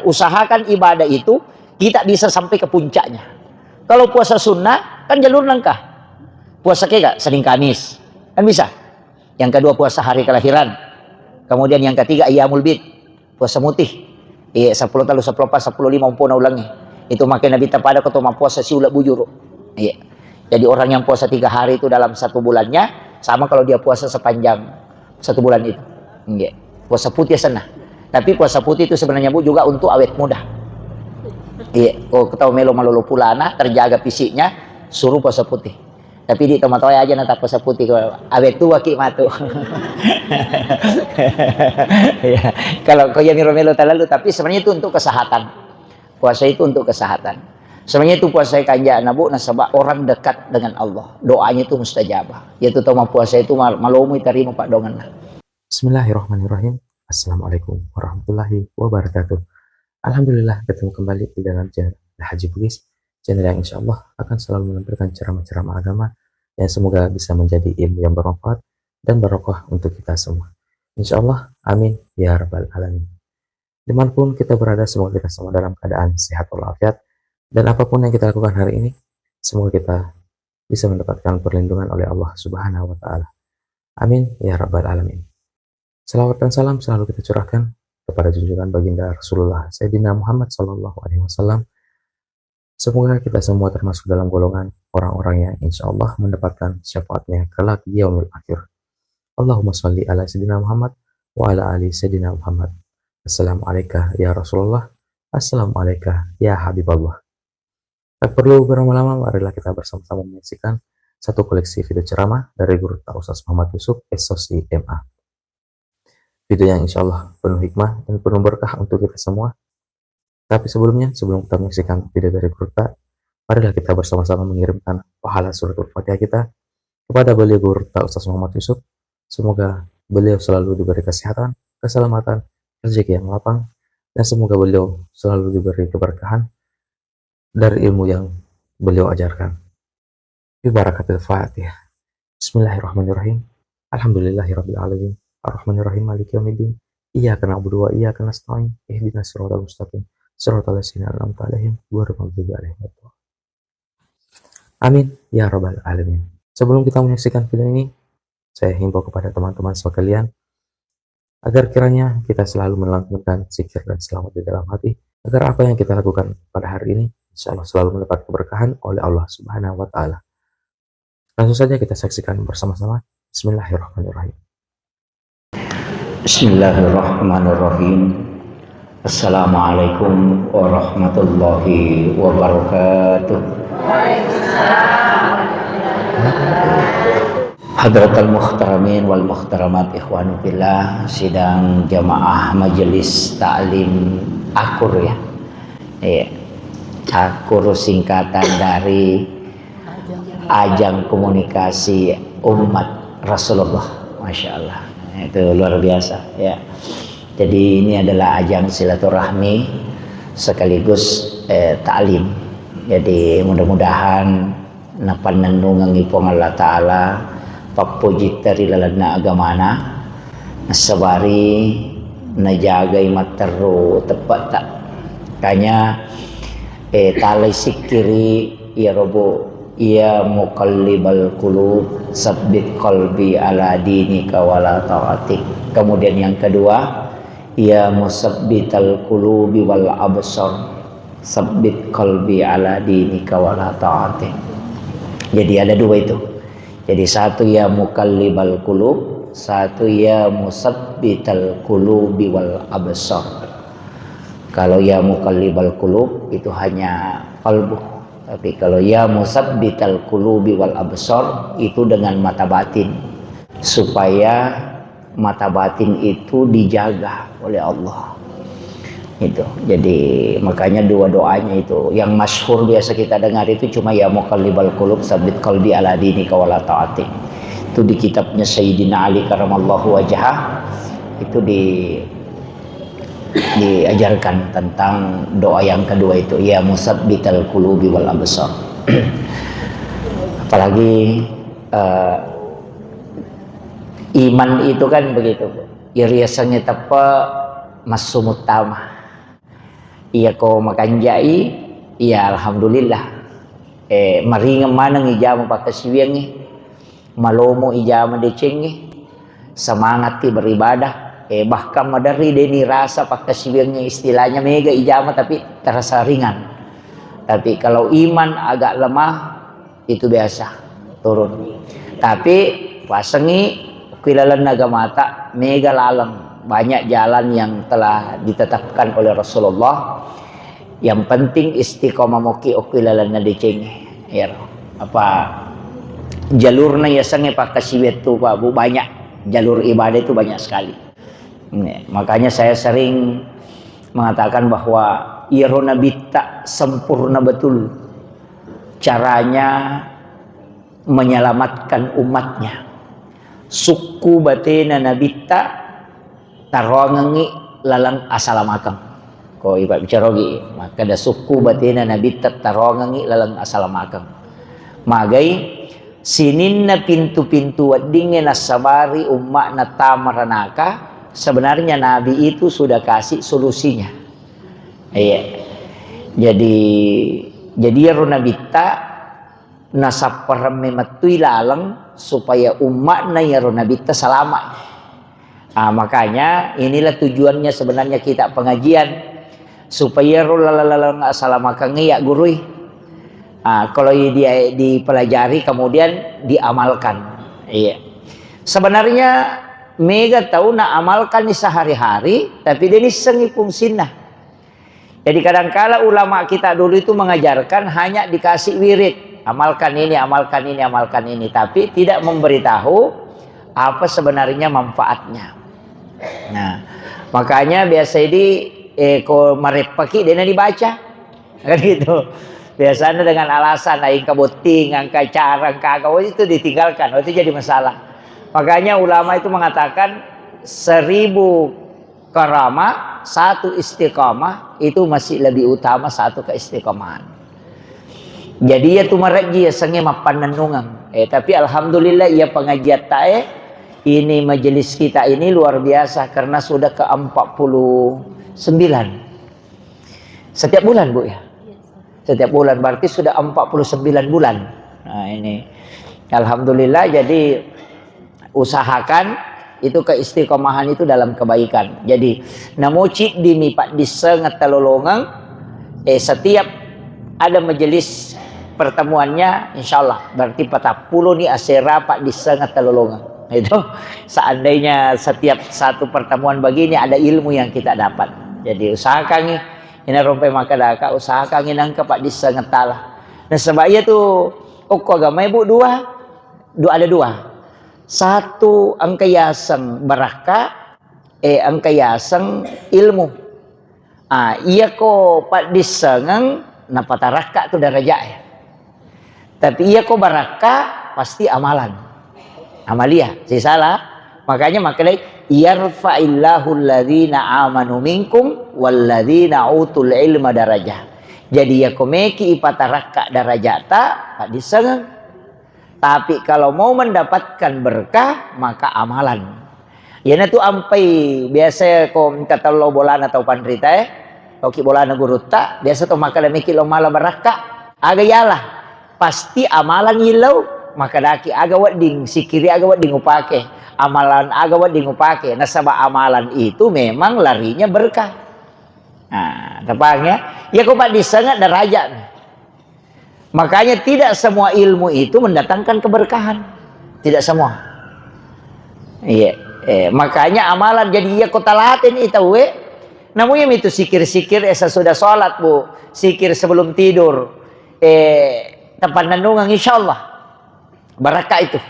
Usahakan ibadah itu kita bisa sampai ke puncaknya. Kalau puasa sunnah kan jalur nangkah. Puasa kega Senin Kamis kan bisa. Yang kedua puasa hari kelahiran. Kemudian yang ketiga Ayyamul Bid, puasa mutih. 10 talu 10 pas 10 lima umpuna ulangi. Itu makin Nabi tapada ketoma puasa si ulah bujur. Iya. Jadi orang yang puasa 3 hari itu dalam 1 bulannya sama kalau dia puasa sepanjang 1 bulan itu. Iya. Puasa putih sana. Tapi puasa putih itu sebenarnya Bu juga untuk awet muda. Iya, kalau ketahui melo malolo pulana terjaga fisiknya suruh puasa putih. Tapi di tempat aja nata puasa putih awet tua ki matu. Ya, kalau kau ya melo terlalu tapi sebenarnya itu untuk kesehatan. Puasa itu untuk kesehatan. Sebenarnya itu puasa kanja nabu nasabah orang dekat dengan Allah. Doanya itu mustajabah. Yaitu toma puasa itu malomu terima Pak dongan. Bismillahirrahmanirrahim. Assalamualaikum warahmatullahi wabarakatuh. Alhamdulillah ketemu kembali di dalam channel Haji Bugis, channel yang insya Allah akan selalu menampilkan ceramah-ceramah agama yang semoga bisa menjadi ilmu yang bermanfaat dan barokah untuk kita semua. Insya Allah, amin ya rabbal alamin. Dimanapun kita berada, semoga kita semua dalam keadaan sehat walafiat, dan apapun yang kita lakukan hari ini, semoga kita bisa mendapatkan perlindungan oleh Allah Subhanahu wa Ta'ala. Amin ya rabbal alamin. Salawat dan salam selalu kita curahkan kepada junjungan baginda Rasulullah Sayyidina Muhammad Sallallahu Alaihi Wasallam. Semoga kita semua termasuk dalam golongan orang-orang yang insya Allah mendapatkan syafaatnya kelak di yaumil akhir. Allahumma salli ala Sayyidina Muhammad wa ala ali Sayyidina Muhammad. Assalamualaikum ya Rasulullah. Assalamualaikum ya Habiballah. Tak perlu berlama-lama, marilah kita bersama-sama menyaksikan satu koleksi video ceramah dari Guru Ustaz Muhammad Yusuf SOC MA. Video yang insya Allah penuh hikmah dan penuh berkah untuk kita semua. Tapi sebelum kita menyaksikan video dari Guru, marilah kita bersama-sama mengirimkan pahala surat Al-Fatihah kita kepada beliau Guru Ustaz Muhammad Yusuf. Semoga beliau selalu diberi kesehatan, keselamatan, rezeki yang lapang, dan semoga beliau selalu diberi keberkahan dari ilmu yang beliau ajarkan. Bibarakatil Fatihah. Bismillahirrahmanirrahim. Alhamdulillahirabbil alamin. Ar-Rahmanir-Rahim Maliki Yaumiddin. Iyyaka na'budu wa iyyaka nasta'in. Ihdinas siratal mustaqim. Siratal ladzina an'amta 'alaihim ghairil maghdubi 'alaihim waladdallin. Amin ya rabbal alamin. Sebelum kita menyaksikan video ini, saya himbau kepada teman-teman sekalian agar kiranya kita selalu melantunkan zikir dan selawat di dalam hati, agar apa yang kita lakukan pada hari ini insyaallah selalu mendapat keberkahan oleh Allah Subhanahu wa Ta'ala. Langsung saja kita saksikan bersama-sama. Bismillahirrahmanirrahim. Bismillahirrahmanirrahim. Assalamualaikum warahmatullahi wabarakatuh. Hadratal muhtaramin wal muhtaramat ikhwanu fillah, sidang jamaah majelis taklim Akur ya. Akur singkatan dari Ajang Komunikasi Umat Rasulullah. Masya Allah. Itu luar biasa ya. Jadi ini adalah ajang silaturahmi sekaligus ta'lim. Jadi mudah-mudahan napanenungan ngipong Allah Ta'ala papuji dari lalana agamana nasabari najagai materu tepat tak kanya talay sikiri ya robo ya muqallibal qulub sabbit qalbi ala dinika wala ta'atik. Kemudian yang kedua, ya musabbital qulubi wal absar sabbit qalbi ala dinika wala ta'atik. Jadi ada dua itu. Jadi satu ya muqallibal qulub, satu ya musabbital qulubi wal absar. Kalau ya muqallibal qulub itu hanya qalbu. Tapi kalau ya musabbital qulubi wal absar itu dengan mata batin, supaya mata batin itu dijaga oleh Allah. Itu. Jadi makanya dua doanya itu. Yang masyhur biasa kita dengar itu cuma ya muqallibal qulub sabbit qalbi ala dinika wala ta'atik. Itu di kitabnya Sayyidina Ali karamallahu wajhah. Itu diajarkan tentang doa yang kedua itu ya musabbital qulubi wal absar. Apalagi iman itu kan begitu, iriasannya tepa masumutama iya ko makanjai, iya alhamdulillah. Maringam manang ijama pakasiwiangi, malomo ijama decengi, semangat ti beribadah. Bahkan madari deni rasa pakasiwiangi istilahnya mega ijama tapi terasa ringan. Tapi kalau iman agak lemah itu biasa turun. Tapi pasengi kilalan naga mata mega laleng, banyak jalan yang telah ditetapkan oleh Rasulullah. Yang penting istiqomah moki okilalan na dicengi. Ya, apa jalurnya ya sange pakasiwet tu Pak Bu, banyak jalur ibadah itu banyak sekali. Makanya saya sering mengatakan bahwa irona bitta sempurna betul caranya menyelamatkan umatnya. Suku batena nabitta tarongangi lalang asalamakang. Ko iba bicarogi maka da suku batena nabitta tarongangi lalang asalamakang. Magai sininna pintu-pintu wadingnya nasabari umma na tamaranaka, sebenarnya Nabi itu sudah kasih solusinya. Iya. Jadi runabita nasaparame matui lalang supaya umat na ya runabita selamat. Makanya inilah tujuannya sebenarnya kita pengajian supaya rulalalang asalamakang ya gurui. Kalau dia dipelajari kemudian diamalkan. Iya. Sebenarnya mega tahu nak amalkan di sehari-hari, tapi dia ni sengi fungsinya. Jadi kadangkala ulama kita dulu itu mengajarkan hanya dikasih wirid, amalkan ini, amalkan ini, amalkan ini, tapi tidak memberitahu apa sebenarnya manfaatnya. Nah, makanya biasa ini ko marepaki dia dibaca, kan gitu. Biasanya dengan alasan aing kaboting, angka carang, kagak itu ditinggalkan, itu jadi masalah. Makanya ulama itu mengatakan 1000 karamah, 1 istiqamah itu masih lebih utama 1 keistiqomahan. Jadi ya tumaraji ya sange mapan nenungang. Tapi alhamdulillah ya pengajian tae ini majelis kita ini luar biasa karena sudah ke 49 setiap bulan Bu ya. Setiap bulan berarti sudah 49 bulan. Nah ini alhamdulillah, jadi usahakan itu keistiqomahan itu dalam kebaikan. Jadi namuci dimipat disengat talolongang setiap ada majelis pertemuannya insyaallah berarti 40 nih asera pak disengat talolongang. Itu seandainya setiap satu pertemuan begini ada ilmu yang kita dapat. Jadi usahakan ini rompe makadaka usahakan nangka pak disengat talah. Nah sebaya tuh agama ibu ada dua. Satu angkayasang baraka, angkayasang ilmu. Iya ko pak disengang napataraka tu darajat ya. Tapi iya ko baraka pasti amalan. Amalia, si salah. Makanya yarfa'illahu alladhina amanu minkum walladhina utul ilma darajah. Jadi ya komeki ipataraka darajata pak disengang. Tapi kalau mau mendapatkan berkah maka amalan. Ya na tu ampai biasa ko kata lo bolan atau pandrita oki bolan guruta biasa to maka lemiki lo mala baraka aga yalah pasti amalan yilau maka daki aga wading sikiri aga wading upake amalan aga wading upake nasaba amalan itu memang larinya berkah. Nah tepangnya ya ko pak disengat derajat. Makanya tidak semua ilmu itu mendatangkan keberkahan. Tidak semua. Iya. Makanya amalan jadi ya kota latin itu we. Namanya itu sikir-sikir esa sudah sholat Bu. Sikir sebelum tidur. Tempat nenungan insyaallah. Barakah itu.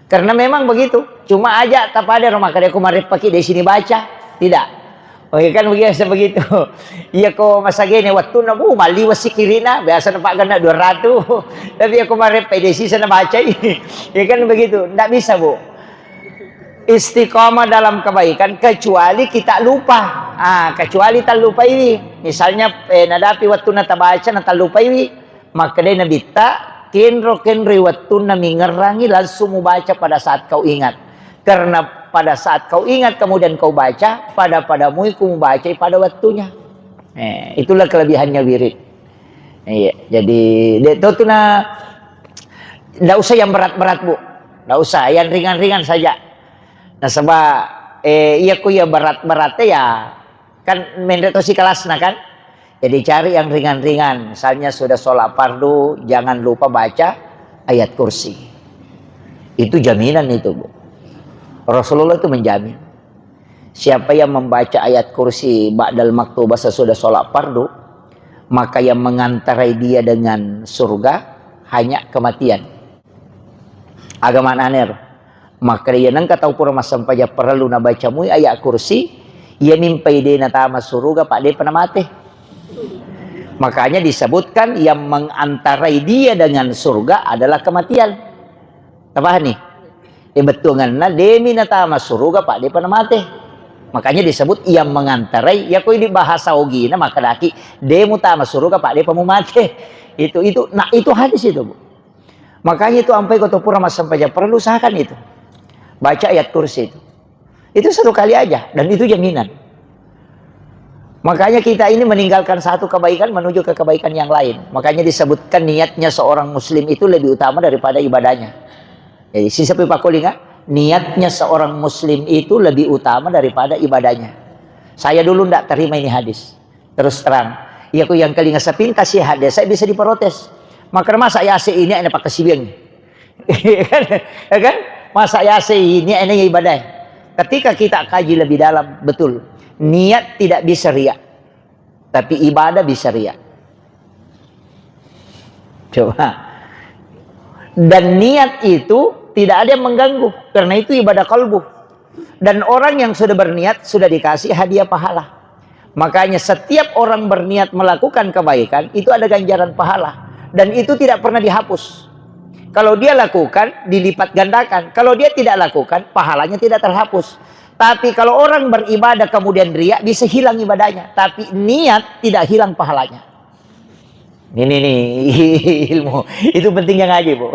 Karena memang begitu. Cuma aja tak ada rumah kada aku mari pakai di sini baca. Tidak. Oke kan biasa begitu. Iya ko masa gini waktu na Bu mali wasikirina biasa nampak kena 200. Tapi aku marep pedesi sana baca ini. Ya kan begitu. Tidak bisa Bu. Istiqomah dalam kebaikan kecuali kita lupa. Kecuali tak lupa ini. Misalnya nadapi waktu na tabaca na tak lupa ini. Maka dia nabita kenro waktu na mingerangi langsung membaca pada saat kau ingat. Karena pada saat kau ingat kemudian kau baca, padamu iku membaca pada waktunya. Itulah kelebihannya wirid. Iya, jadi itu tuh nggak usah yang berat-berat bu, nggak usah, yang ringan-ringan saja. Nah sebab iya ku ya berat-beratnya ya kan mendeteksi kelasnya kan. Jadi cari yang ringan-ringan. Misalnya sudah sholat fardu, jangan lupa baca ayat kursi. Itu jaminan itu bu. Rasulullah itu menjamin. Siapa yang membaca ayat kursi ba'dal maktubah sesudah sholat fardu, maka yang mengantarai dia dengan surga hanya kematian. Agama aneh. Maka dia nang katau pura masam paja perlu na baca mu ayat kursi, ia mimpi dia na tama surga pak dia pernah mati. Makanya disebutkan yang mengantarai dia dengan surga adalah kematian. Apa nih? Betul ngana demi na tama surga pak dia pernah mati. Makanya disebut yang mengantarai, ya koi di bahasa ogina maka daki demu tama surga pak dia pernah mati. Nah itu hadis itu bu. Makanya itu sampai kota pura masam paja perlu usahakan itu. Baca ayat kursi itu satu kali aja dan itu jaminan. Makanya kita ini meninggalkan satu kebaikan menuju ke kebaikan yang lain. Makanya disebutkan niatnya seorang muslim itu lebih utama daripada ibadahnya. Jadi sisa pipakulinga, niatnya seorang muslim itu lebih utama daripada ibadahnya. Saya dulu tidak terima ini hadis. Terus terang, ya aku yang kali ngasapin kasih hadis, saya bisa diprotes. Maka masa ya ini ada pakai sibiang. Kan? Masa ya ini enaknya ibadah. Ketika kita kaji lebih dalam, betul. Niat tidak bisa riak. Tapi ibadah bisa riak. Coba. Dan niat itu tidak ada yang mengganggu. Karena itu ibadah kalbu. Dan orang yang sudah berniat sudah dikasih hadiah pahala. Makanya setiap orang berniat melakukan kebaikan, itu ada ganjaran pahala. Dan itu tidak pernah dihapus. Kalau dia lakukan, dilipat gandakan. Kalau dia tidak lakukan, pahalanya tidak terhapus. Tapi kalau orang beribadah kemudian riya, bisa hilang ibadahnya. Tapi niat tidak hilang pahalanya. Ini nih ilmu. Itu pentingnya ngaji bu.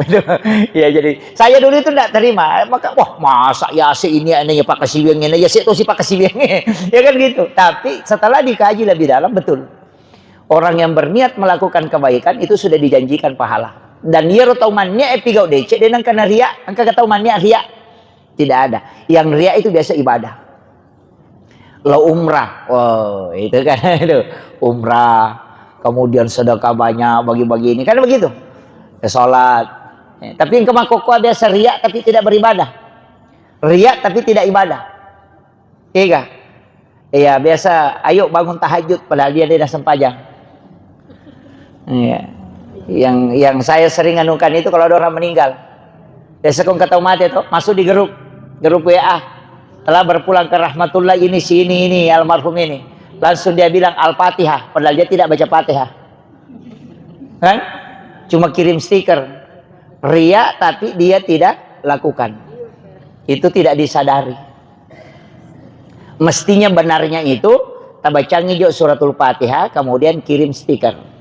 Ya jadi saya dulu itu tidak terima. Maka wah masa ya si ini anehnya pakai sibiang ini ya si itu si pakai sibiang ya kan gitu. Tapi setelah dikaji lebih dalam betul. Orang yang berniat melakukan kebaikan itu sudah dijanjikan pahala. Dan dia tahu mannya epigau DC dan karena ria, angka tahu mannya ria. Tidak ada. Yang ria itu biasa ibadah. Lo umrah. Oh, itu kan itu. Umrah. Kemudian sedekah banyak bagi-bagi ini. Kan begitu. Salat. Tapi yang kemakoko biasa ria tapi tidak beribadah. Ria tapi tidak ibadah. Iya. Iya, biasa ayo bangun tahajud padahal dia dah sempajang. Iya. Yang saya sering anukan itu kalau ada orang meninggal. Biasa kau kata mati itu masuk di grup WA. Telah berpulang ke rahmatullah ini si ini almarhum ini. Langsung dia bilang Al-Fatihah padahal dia tidak baca Fatihah. Kan? Cuma kirim stiker. Ria tapi dia tidak lakukan. Itu tidak disadari. Mestinya benarnya itu tabacangi jo suratul Fatihah kemudian kirim stiker.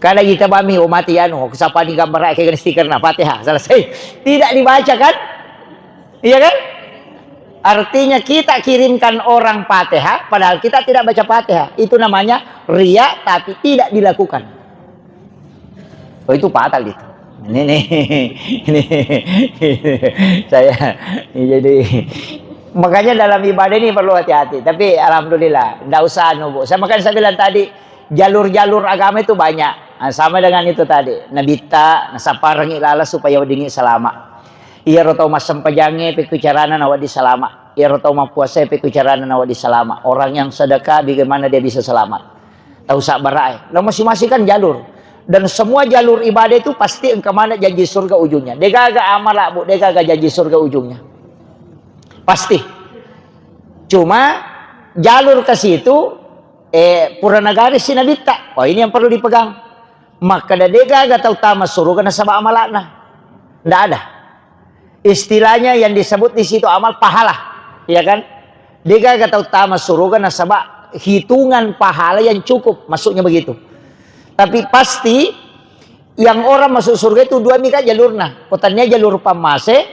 Kada kita bami mati anu kesapa di gambar kayak stiker na Fatihah selesai. Tidak dibaca kan? Iya kan? Artinya kita kirimkan orang Fatihah padahal kita tidak baca Fatihah. Itu namanya riya tapi tidak dilakukan. Oh itu fatal itu. Ini saya jadi makanya dalam ibadah ini perlu hati-hati. Tapi alhamdulillah enggak usah anu. Saya bilang tadi jalur-jalur agama itu banyak. Nah, sama dengan itu tadi. Nabita, nasaparangi lala supaya wadingi selama. Iya rotau masam pajange pekucarana nawadi selama. Iya rotau mapuasa pekucarana nawadi selama. Orang yang sedekah bagaimana dia bisa selamat? Tahu sak barai. Nah masing-masing kan jalur. Dan semua jalur ibadah itu pasti engkau mana janji surga ujungnya. Degaga amal lah bu, degaga janji surga ujungnya. Pasti. Cuma jalur ke situ Puranagari sinabita. Oh ini yang perlu dipegang. Maka dadega gak tahu tama surga na sabah amalana. Nggak ada. Istilahnya yang disebut di situ amal pahala, ya kan? Dega gak tahu tama surga na sabah hitungan pahala yang cukup, masuknya begitu. Tapi pasti yang orang masuk surga itu dua mika jalurna. Kotannya jalur pamase,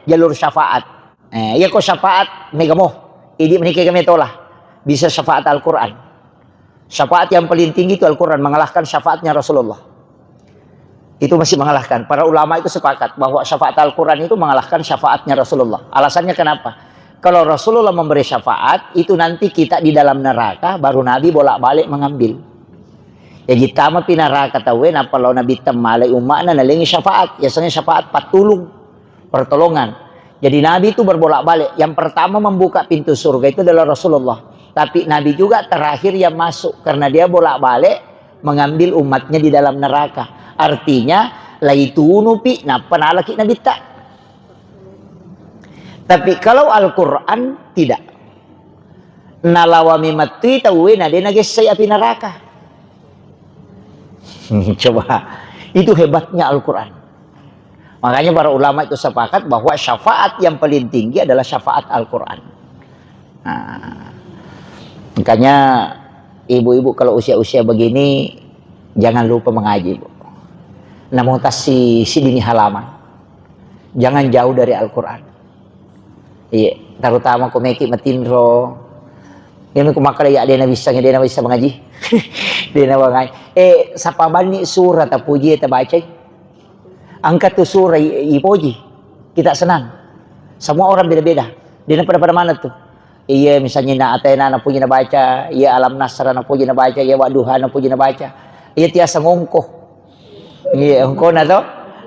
jalur syafaat. Ya kok syafaat megamoh. Ini menikah kami tolah. Bisa syafaat Al-Quran. Syafaat yang paling tinggi itu Al-Quran, mengalahkan syafaatnya Rasulullah. Itu masih mengalahkan. Para ulama itu sepakat bahwa syafaat Al-Quran itu mengalahkan syafaatnya Rasulullah. Alasannya kenapa? Kalau Rasulullah memberi syafaat, itu nanti kita di dalam neraka, baru Nabi bolak-balik mengambil. Ya kita mah pinaraka tahu na kalau Nabi temalai umatna nalengi syafaat. Biasanya syafaat patulung, pertolongan. Jadi Nabi itu berbolak-balik. Yang pertama membuka pintu surga itu adalah Rasulullah. Tapi Nabi juga terakhir yang masuk karena dia bolak-balik mengambil umatnya di dalam neraka. Artinya laitunu pi napa laki Nabi tak. Tapi kalau Al-Qur'an tidak. Nalawami mati tawe na dia nagesay api neraka. Coba itu hebatnya Al-Qur'an. Makanya para ulama itu sepakat bahwa syafaat yang paling tinggi adalah syafaat Al-Qur'an. Nah, makanya ibu-ibu kalau usia-usia begini jangan lupa mengaji, Bu. Namun si dini halaman. Jangan jauh dari Al-Qur'an. Iya, terutama komeki matinro. Ini kumakala ya dia bisa mengaji. Dia mengaji. Sapa bani surat puji eta baca. Angkat tu surah ipoji. Kita senang. Semua orang beda-beda. Dia pada mana tuh? Iya misalnya na atena na puji na baca, iya alam nasra na puji na baca, iya waduha na puji na baca. Iya tiasa ngongko. Iya ngongko na to.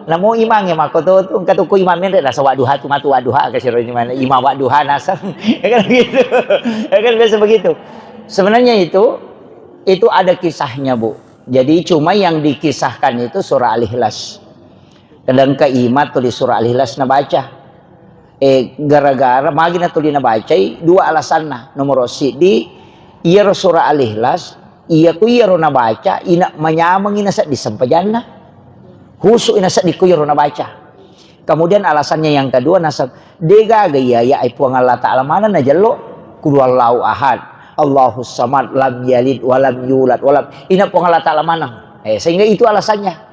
Namo imang ya mako to engka ku imam men rasa waduha tu matu waduha ka sira ini mana imam waduha nasar. Ya kan gitu. Ya kan biasa begitu. Sebenarnya itu ada kisahnya, Bu. Jadi cuma yang dikisahkan itu surah Al-Ikhlas. Kadang ka imat tulis surah Al-Ikhlas na baca. Gara-gara magi na tuli na baca dua alasan na nomor di iya surah Al-Ikhlas iya ku iya na baca ina manyamang ina sa disampajan na husu ina sa di ku iya na baca. Kemudian alasannya yang kedua nasab dega gaya ya ai puang Allah Ta'ala mana na jallo kudu Allahu ahad Allahus samad lam yalid walam yulad walam ina puang Allah Ta'ala mana sehingga itu alasannya.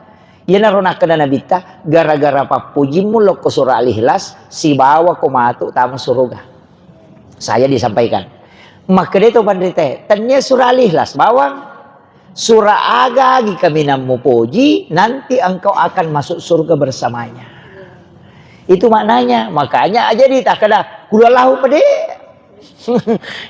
Ia narona kena nabita gara-gara papuji mulok ke surah Al-Ikhlas si bawa komatu tamu surga. Saya disampaikan. Maka dia tu pandrite, tanya surah Al-Ikhlas bawang surah agagi kami namu puji nanti engkau akan masuk surga bersamanya. Itu maknanya. Makanya aja ditakada kulallahu pede.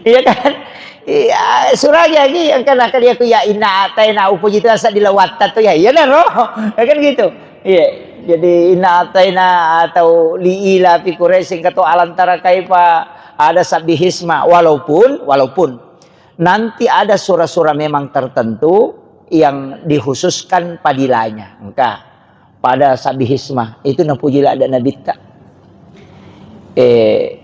Iya kan? Iya, surahnya lagi yang kena dia ku ya inna ataina upuji itu asa dilawat tu ya. Iya nah roh. Ya kan gitu. Iya. Jadi inna ataina atau liila fi Quraisy kata alantara kaifa ada sabihisma walaupun nanti ada surah-surah memang tertentu yang dikhususkan padilanya. Maka pada sabihisma itu napujilah ada nabi tak.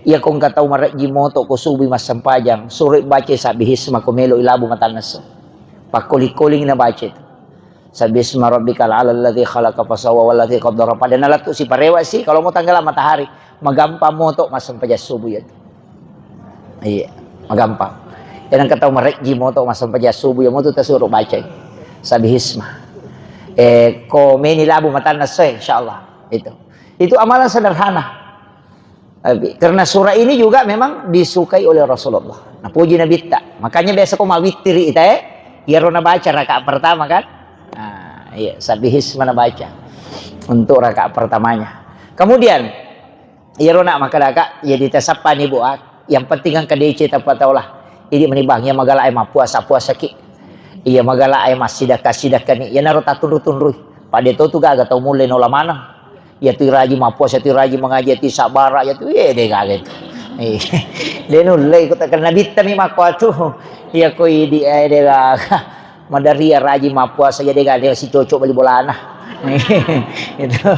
Ya kung kataw maraji moto ko subi mas sampajang surit baca sabihisma kumelo ilabu matanas pakuling-kuling na baca itu sabisma rabbikal ala alladhi khalaqa fasawa walladhi qaddara pada nalatu si parewa si kalau mau tanggal matahari magampang moto mas sampaja subuh ya iya magampang yan ang kataw maraji moto mas sampaja subuh ya moto tasuro baca sabihisma kumenilabu matanas insyaallah itu amalan sederhana. Karena surah ini juga memang disukai oleh Rasulullah. Nah, puji Nabi tak. Makanya biasa kau mau witri itu ya rona baca rakaat pertama kan. Nah, iya sabihis mana baca untuk rakaat pertamanya. Kemudian ya rona maka rakaat ya ditasapa nih buat. Yang penting kan kadece apa taulah. Ini menibangnya magala ay puasa ki. Iya magala ay sidaka ni. Ya naro tatun-tunruy. Pada itu tuh gak tahu mulai nola mana. Ya tu raji mapuas ya tu raji mengaji ti sabara ya tu deh kaget. Dia nulai ko takkan nabi tami makwa tu. Ya ko di dega madaria raji mapuas saja dega dia si cocok beli bolana. Itu.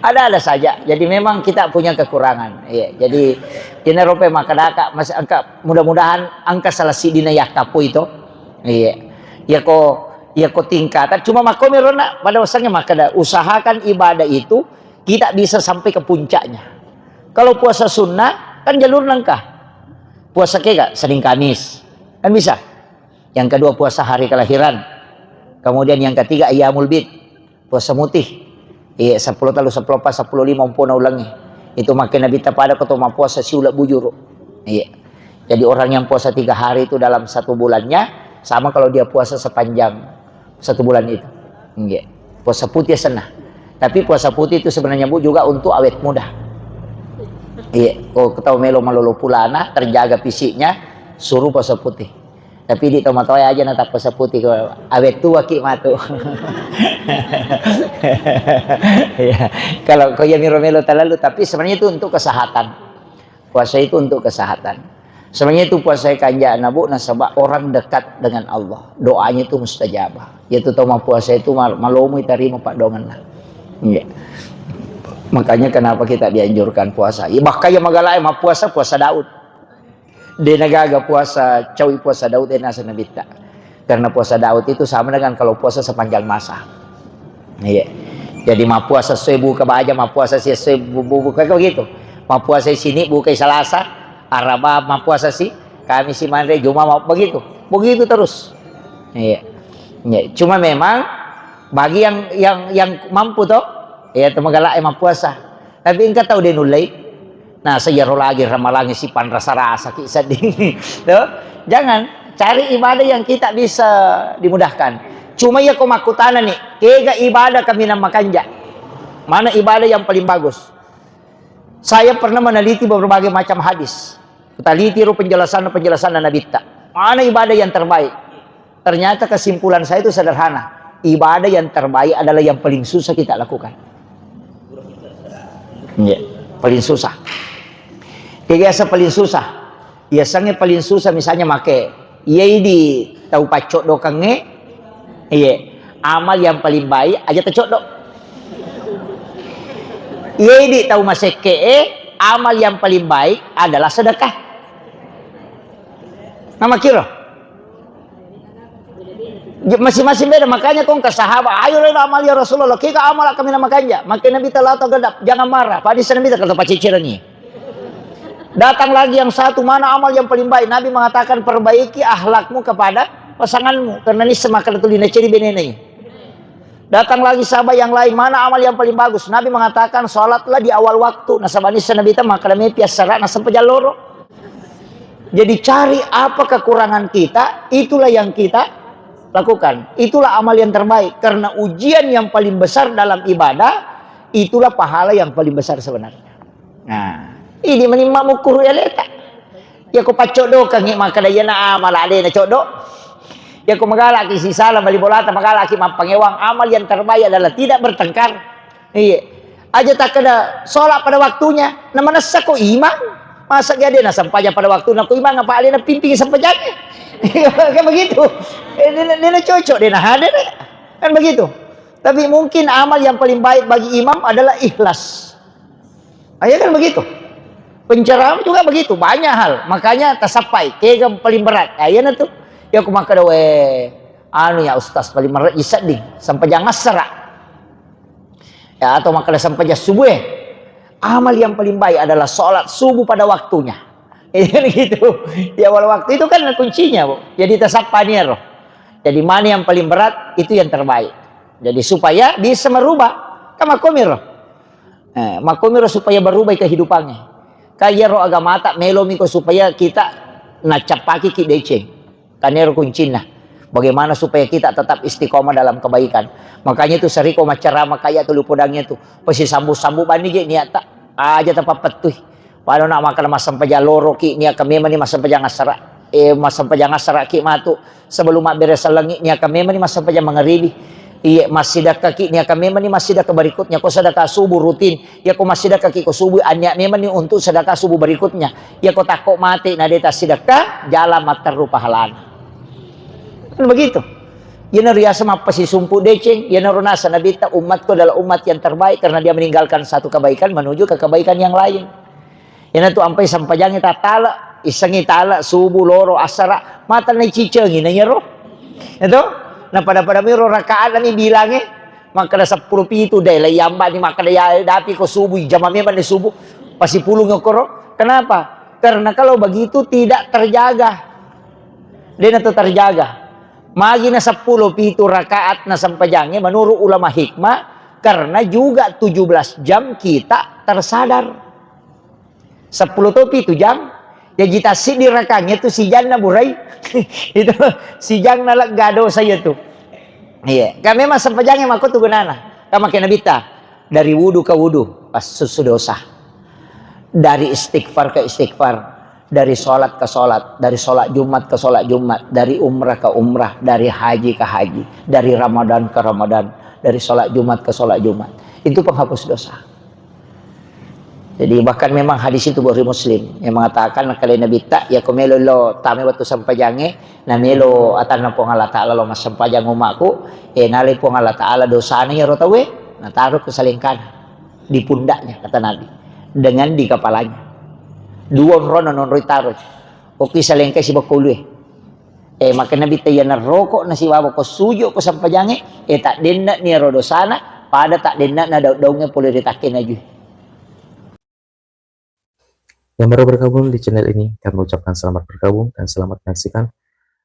Ada saja. Jadi memang kita punya kekurangan. Jadi dina rope makadaka masih angka mudah-mudahan angka salah sidina yakapu itu. Ya kok tingkatan cuma makomi rona pada masanya maka usahakan ibadah itu kita bisa sampai ke puncaknya. Kalau puasa sunnah kan jalur langkah. Puasa kega Senin Kamis kan bisa. Yang kedua puasa hari kelahiran. Kemudian yang ketiga Ayyamul Bid, puasa mutih. 10 talu 10 pas 10 lima umpuna ulangi. Itu makin Nabi pada ketoma puasa siulat bujur. Jadi orang yang puasa 3 hari itu dalam 1 bulannya Sama kalau dia puasa sepanjang 1 bulan itu. Nggih. Puasa putih senah. Tapi puasa putih itu sebenarnya Bu juga untuk awet muda. Iya, kalau ketahui melo malolo pulana terjaga fisiknya suruh puasa putih. Tapi di tomat aja nanti puasa putih awet tua ki matu. Ya, kalau kau ya melo terlalu tapi sebenarnya itu untuk kesehatan. Puasa itu untuk kesehatan. Sebenarnya itu puasa kanja nabu nasabah orang dekat dengan Allah. Doanya itu mustajabah. Yaitu toma puasa itu malomu terima pak dongan lah. Ya. Makanya kenapa kita dianjurkan puasa? Ya bahkan yang magalai mah puasa Daud. Dia nagaga puasa cawi puasa Daud nasa nabita. Karena puasa Daud itu sama dengan kalau puasa sepanjang masa. Iya. Jadi mah puasa sebu ke baja mah puasa sebu buka begitu. Mah puasa sini buka Selasa, Araba mah puasa si Kamis si Mande Jumat mau begitu. Begitu terus. Iya. Ya, cuma memang bagi yang mampu toh ya temagala emang puasa. Tapi engkau tahu dia nulai. Nah, sejaro lagi ramalangi si pan rasa-rasa ki sedih. Tuh, jangan cari ibadah yang kita bisa dimudahkan. Cuma ya kau makutana nih, kega ibadah kami nama kanja. Mana ibadah yang paling bagus? Saya pernah meneliti berbagai macam hadis. Kita teliti penjelasan Nabi ta. Mana ibadah yang terbaik? Ternyata kesimpulan saya itu sederhana. Ibadah yang terbaik adalah yang paling susah kita lakukan. Ya, paling susah. Biasa paling susah. Biasanya paling susah misalnya make iya di tahu pacok dokange. Iya, amal yang paling baik aja tecok dok. Iya di tahu maseke amal yang paling baik adalah sedekah. Nama kira. Masing-masing beda, makanya kong ke sahabat ayo amal ya Rasulullah kita amal kami nama kanja makin Nabi telah gadap jangan marah pada Nabi kalau paciciran ni datang lagi yang satu mana amal yang paling baik Nabi mengatakan perbaiki akhlakmu kepada pasanganmu karena ini semakin tulina ciri benenanya datang lagi sahabat yang lain mana amal yang paling bagus Nabi mengatakan sholatlah di awal waktu nasabani Nabi kita maka demi piasara nasab pejaloro jadi cari apa kekurangan kita itulah yang kita lakukan. Itulah amal yang terbaik. Karena ujian yang paling besar dalam ibadah, itulah pahala yang paling besar sebenarnya. Nah, ini menimba mukur ya letak. Ya ko pacok do kang maka daya na amal ade na codok. Ya ko magalaki si salah bali bolata magalaki mapangewang amal yang terbaik adalah tidak bertengkar. Iya. Aja tak kena sholat pada waktunya. Namanya sako imam. Masa dia na sampainya pada waktu na ko imam ngapa alena pimping sampainya. Kan begitu. Dia cocok dia hadir kan begitu. Tapi mungkin amal yang paling baik bagi imam adalah ikhlas. Ayo kan begitu. Pencerahan juga begitu, banyak hal. Makanya tasapai kega paling berat. Ayo tuh. Ya aku maka dawe anu ya ustaz paling berat isading sampai jangan serak. Ya atau maka sampai subuh. Amal yang paling baik adalah sholat subuh pada waktunya. Kan gitu. Ya awal waktu itu kan kuncinya, Bu. Jadi tasapannya roh. Jadi mana yang paling berat itu yang terbaik. Jadi supaya bisa merubah kan makomiro. Makomiro supaya berubah kehidupannya. Kaya roh agama tak melomiko supaya kita nacapaki ki deceng. Kanero kuncinya. Bagaimana supaya kita tetap istiqomah dalam kebaikan. Makanya itu seriko macarama kaya tuh lupudangnya tuh. Pasti sambu-sambu bani je niat tak aja tempat petuh. Paano nak makan masam pajaloro ki niya kami mani masam pajang asara masam pajang asara ki matu sebelum beres langit niya kami mani masam pajang mangaribi iya masida kaki niya kami mani masida ke berikutnya ko sedekah subuh rutin ya ko masida kaki ko subuh anya memang untuk sedekah subuh berikutnya ya ko takok mati na deta sedekah jalan materu pahalaan kan begitu ya nariasa mapasi sumpu deceng ya narunasa nabita umatku adalah umat yang terbaik karena dia meninggalkan satu kebaikan menuju ke kebaikan yang lain. Yan itu ampai sampajangnya tatala, isangi tala, subuh, loro, asara, mata na cicengin na nyero. Ito, na pada miro rakaat nami bilangnya, maka na 10 pitu dahil layamba ni maka na dapi ko subuh, jamami man ni subuh, pasipulong yung koro. Kenapa? Karena kalau begitu tidak terjaga. Dia na to terjaga. Magi na 10 pitu rakaat na sampajangnya, menurut ulama hikmah, karena juga 17 jam kita tersadar. 10 topi 7 jam Ya jita si dirakangnya tuh si janna burai. Itu si janna lah gado saya tuh. Iya, kan memang sempajangnya mako tuh gunana. Kama kena bita dari wudu ke wudu pas susu dosa. Dari istighfar ke istighfar, dari sholat ke sholat, dari sholat Jumat ke sholat Jumat, dari umrah ke umrah, dari haji ke haji, dari Ramadan ke Ramadan, dari sholat Jumat ke sholat Jumat. Itu penghapus dosa. Jadi bahkan memang hadis itu Bukhari Muslim yang mengatakan kalau Nabi tak ya komelo lo tame waktu sampajange na melo atana pong Allah taala lo mas sampajang umaku nale pong Allah taala dosane ya rotawe na taruh ke salingkan di pundaknya kata Nabi dengan di kepalanya dua rono non taruh oke salingkai si bakulue maka Nabi tayan na rokok na si babo ko sujo ko sampajange tak dendak ni rodosana pada tak dendak na daungnya boleh ditakin aja. Yang baru bergabung di channel ini, kami ucapkan selamat bergabung dan selamat menyaksikan.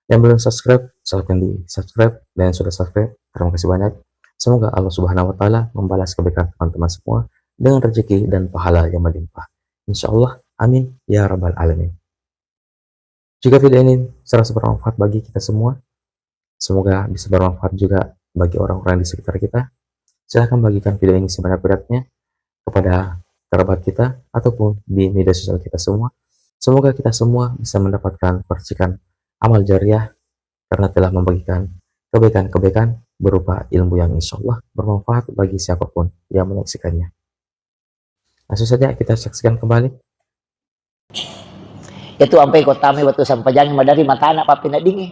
Yang belum subscribe, silahkan di subscribe. Dan yang sudah subscribe, terima kasih banyak. Semoga Allah Subhanahu Wa Taala membalas kebaikan teman-teman semua dengan rezeki dan pahala yang melimpah. Insya Allah, amin ya rabbal alamin. Jika video ini serasa bermanfaat bagi kita semua, semoga bisa bermanfaat juga bagi orang-orang di sekitar kita. Silahkan bagikan video ini sebanyak-banyaknya kepada kerabat kita ataupun di media sosial kita semua. Semoga kita semua bisa mendapatkan percikan amal jariah karena telah membagikan kebaikan-kebaikan berupa ilmu yang insya Allah bermanfaat bagi siapapun yang menyaksikannya. Langsung saja kita saksikan kembali. Itu sampai kotame waktu sampajang madari mata anak papi nak dingi.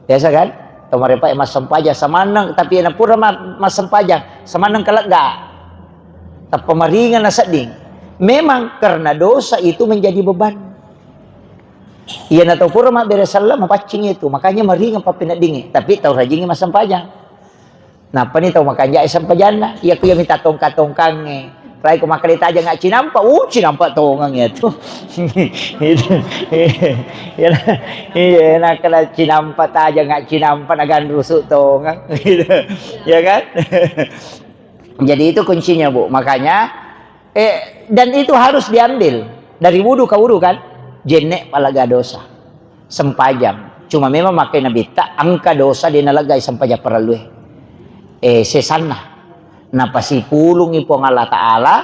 Biasa kan? Tomare pa emas sampaja samanang tapi ana pura mas sampajang samanang kalega. Tak pemaringan na sading. Memang karena dosa itu menjadi beban. Iya na tahu pura mak beresallah mapacing itu. Makanya maringan papi nak dingi. Tapi tahu rajingi mas sampajang. Napa nih tahu makanya isang pajana. Iya kuya minta tongkang-tongkangnya. Rai ko makalita aja nggak cinampa. Cinampa tongkangnya tuh. Iya nak kala cinampa aja nggak cinampa nagan rusuk tongkang. Ya kan? Jadi itu kuncinya Bu. Makanya dan itu harus diambil dari wudu ke wudu kan. Jenek palaga dosa. Sempajang. Cuma memang makai Nabi tak angka dosa di nalagay sempajang perlu sesana. Napasi pulung ipong Allah Ta'ala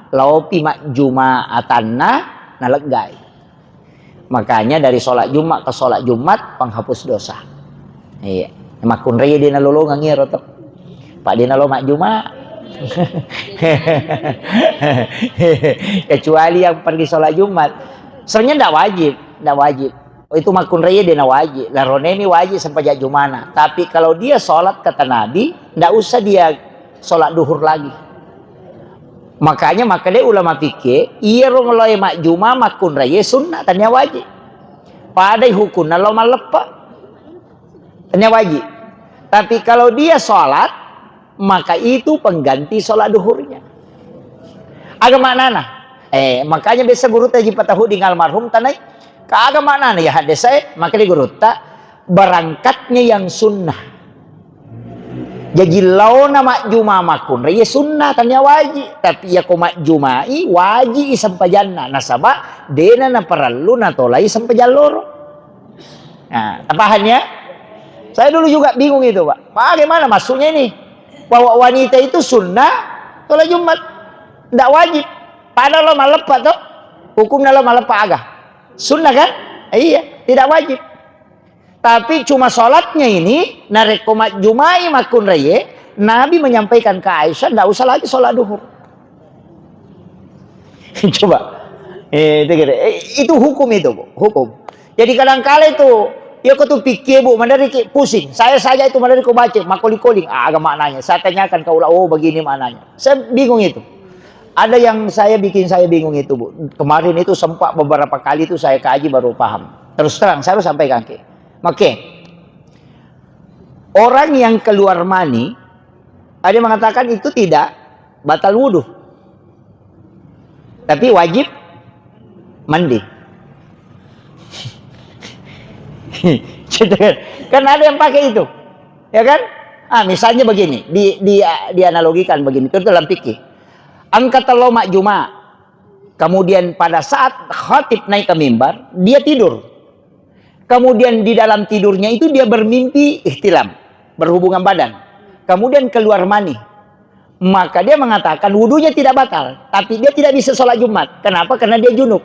laupi mak jumaatanna nalagay. Makanya dari sholat Jumat ke sholat Jumat penghapus dosa. Iya. Makun raya di nalulungan ngiro to. Pak di nalo mak Jumat. Kecuali yang pergi sholat Jumat sebenarnya tidak wajib itu makun raya dia wajib laronemi wajib sampai Jumana. Tapi kalau dia sholat kata Nabi tidak usah dia sholat duhur lagi. Makanya dia ulama fikih iya rongoloi mak Juma makun raya sunnah tanya wajib pada hukum nalo malepa tanya wajib. Tapi kalau dia sholat maka itu pengganti sholat duhurnya. Agama nana. Makanya biasa guru taji patahu di almarhum tanai. Keagama nana ya hadis saya. Maka di guru tak berangkatnya yang sunnah. Jadi launa mak juma makun raya sunnah tanya wajib. Tapi ya ko mak jumai wajib sampai jannah. Nasabah dena na perlu na tolai sampai jalur. Nah, tapahannya. Saya dulu juga bingung itu Pak. Bagaimana masuknya ini? Bahwa wanita itu sunnah sholat Jumat tidak wajib padahal lo malepa tuh hukumnya lo malepa agak sunnah kan iya tidak wajib tapi cuma sholatnya ini narek komat Jumai makun raya Nabi menyampaikan ke Aisyah tidak usah lagi sholat duhur. Coba itu hukum itu Bu. Hukum jadi kadang-kala itu ya kau tuh pikir Bu, mandari pusing. Saya saja itu mandari kau baca, makoli-koling. Agak maknanya. Saya tanyakan kau oh begini maknanya. Saya bingung itu. Ada yang bikin saya bingung itu Bu. Kemarin itu sempat beberapa kali itu saya kaji baru paham. Terus terang saya harus sampaikan ke. Oke. Orang yang keluar mani, ada yang mengatakan itu tidak batal wudhu. Tapi wajib mandi. Kan ada yang pakai itu ya kan misalnya begini dianalogikan begini itu dalam fikih angkat lo mak Juma Kemudian pada saat khatib naik ke mimbar, dia tidur. Kemudian di dalam tidurnya itu dia bermimpi ihtilam, berhubungan badan. Kemudian keluar mani. Maka dia mengatakan wudunya tidak batal, tapi dia tidak bisa sholat Jumat. Kenapa? Karena dia junub.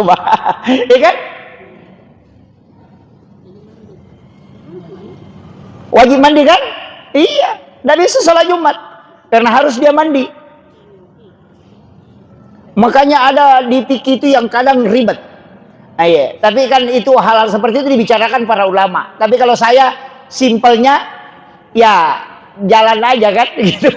Coba, ya kan? Wajib mandi kan? Iya, tidak bisa sholat Jumat karena harus dia mandi. Makanya ada di fikih itu yang kadang ribet. Nah, iya. Tapi kan itu hal-hal seperti itu dibicarakan para ulama. Tapi kalau saya simpelnya ya jalan aja kan gitu.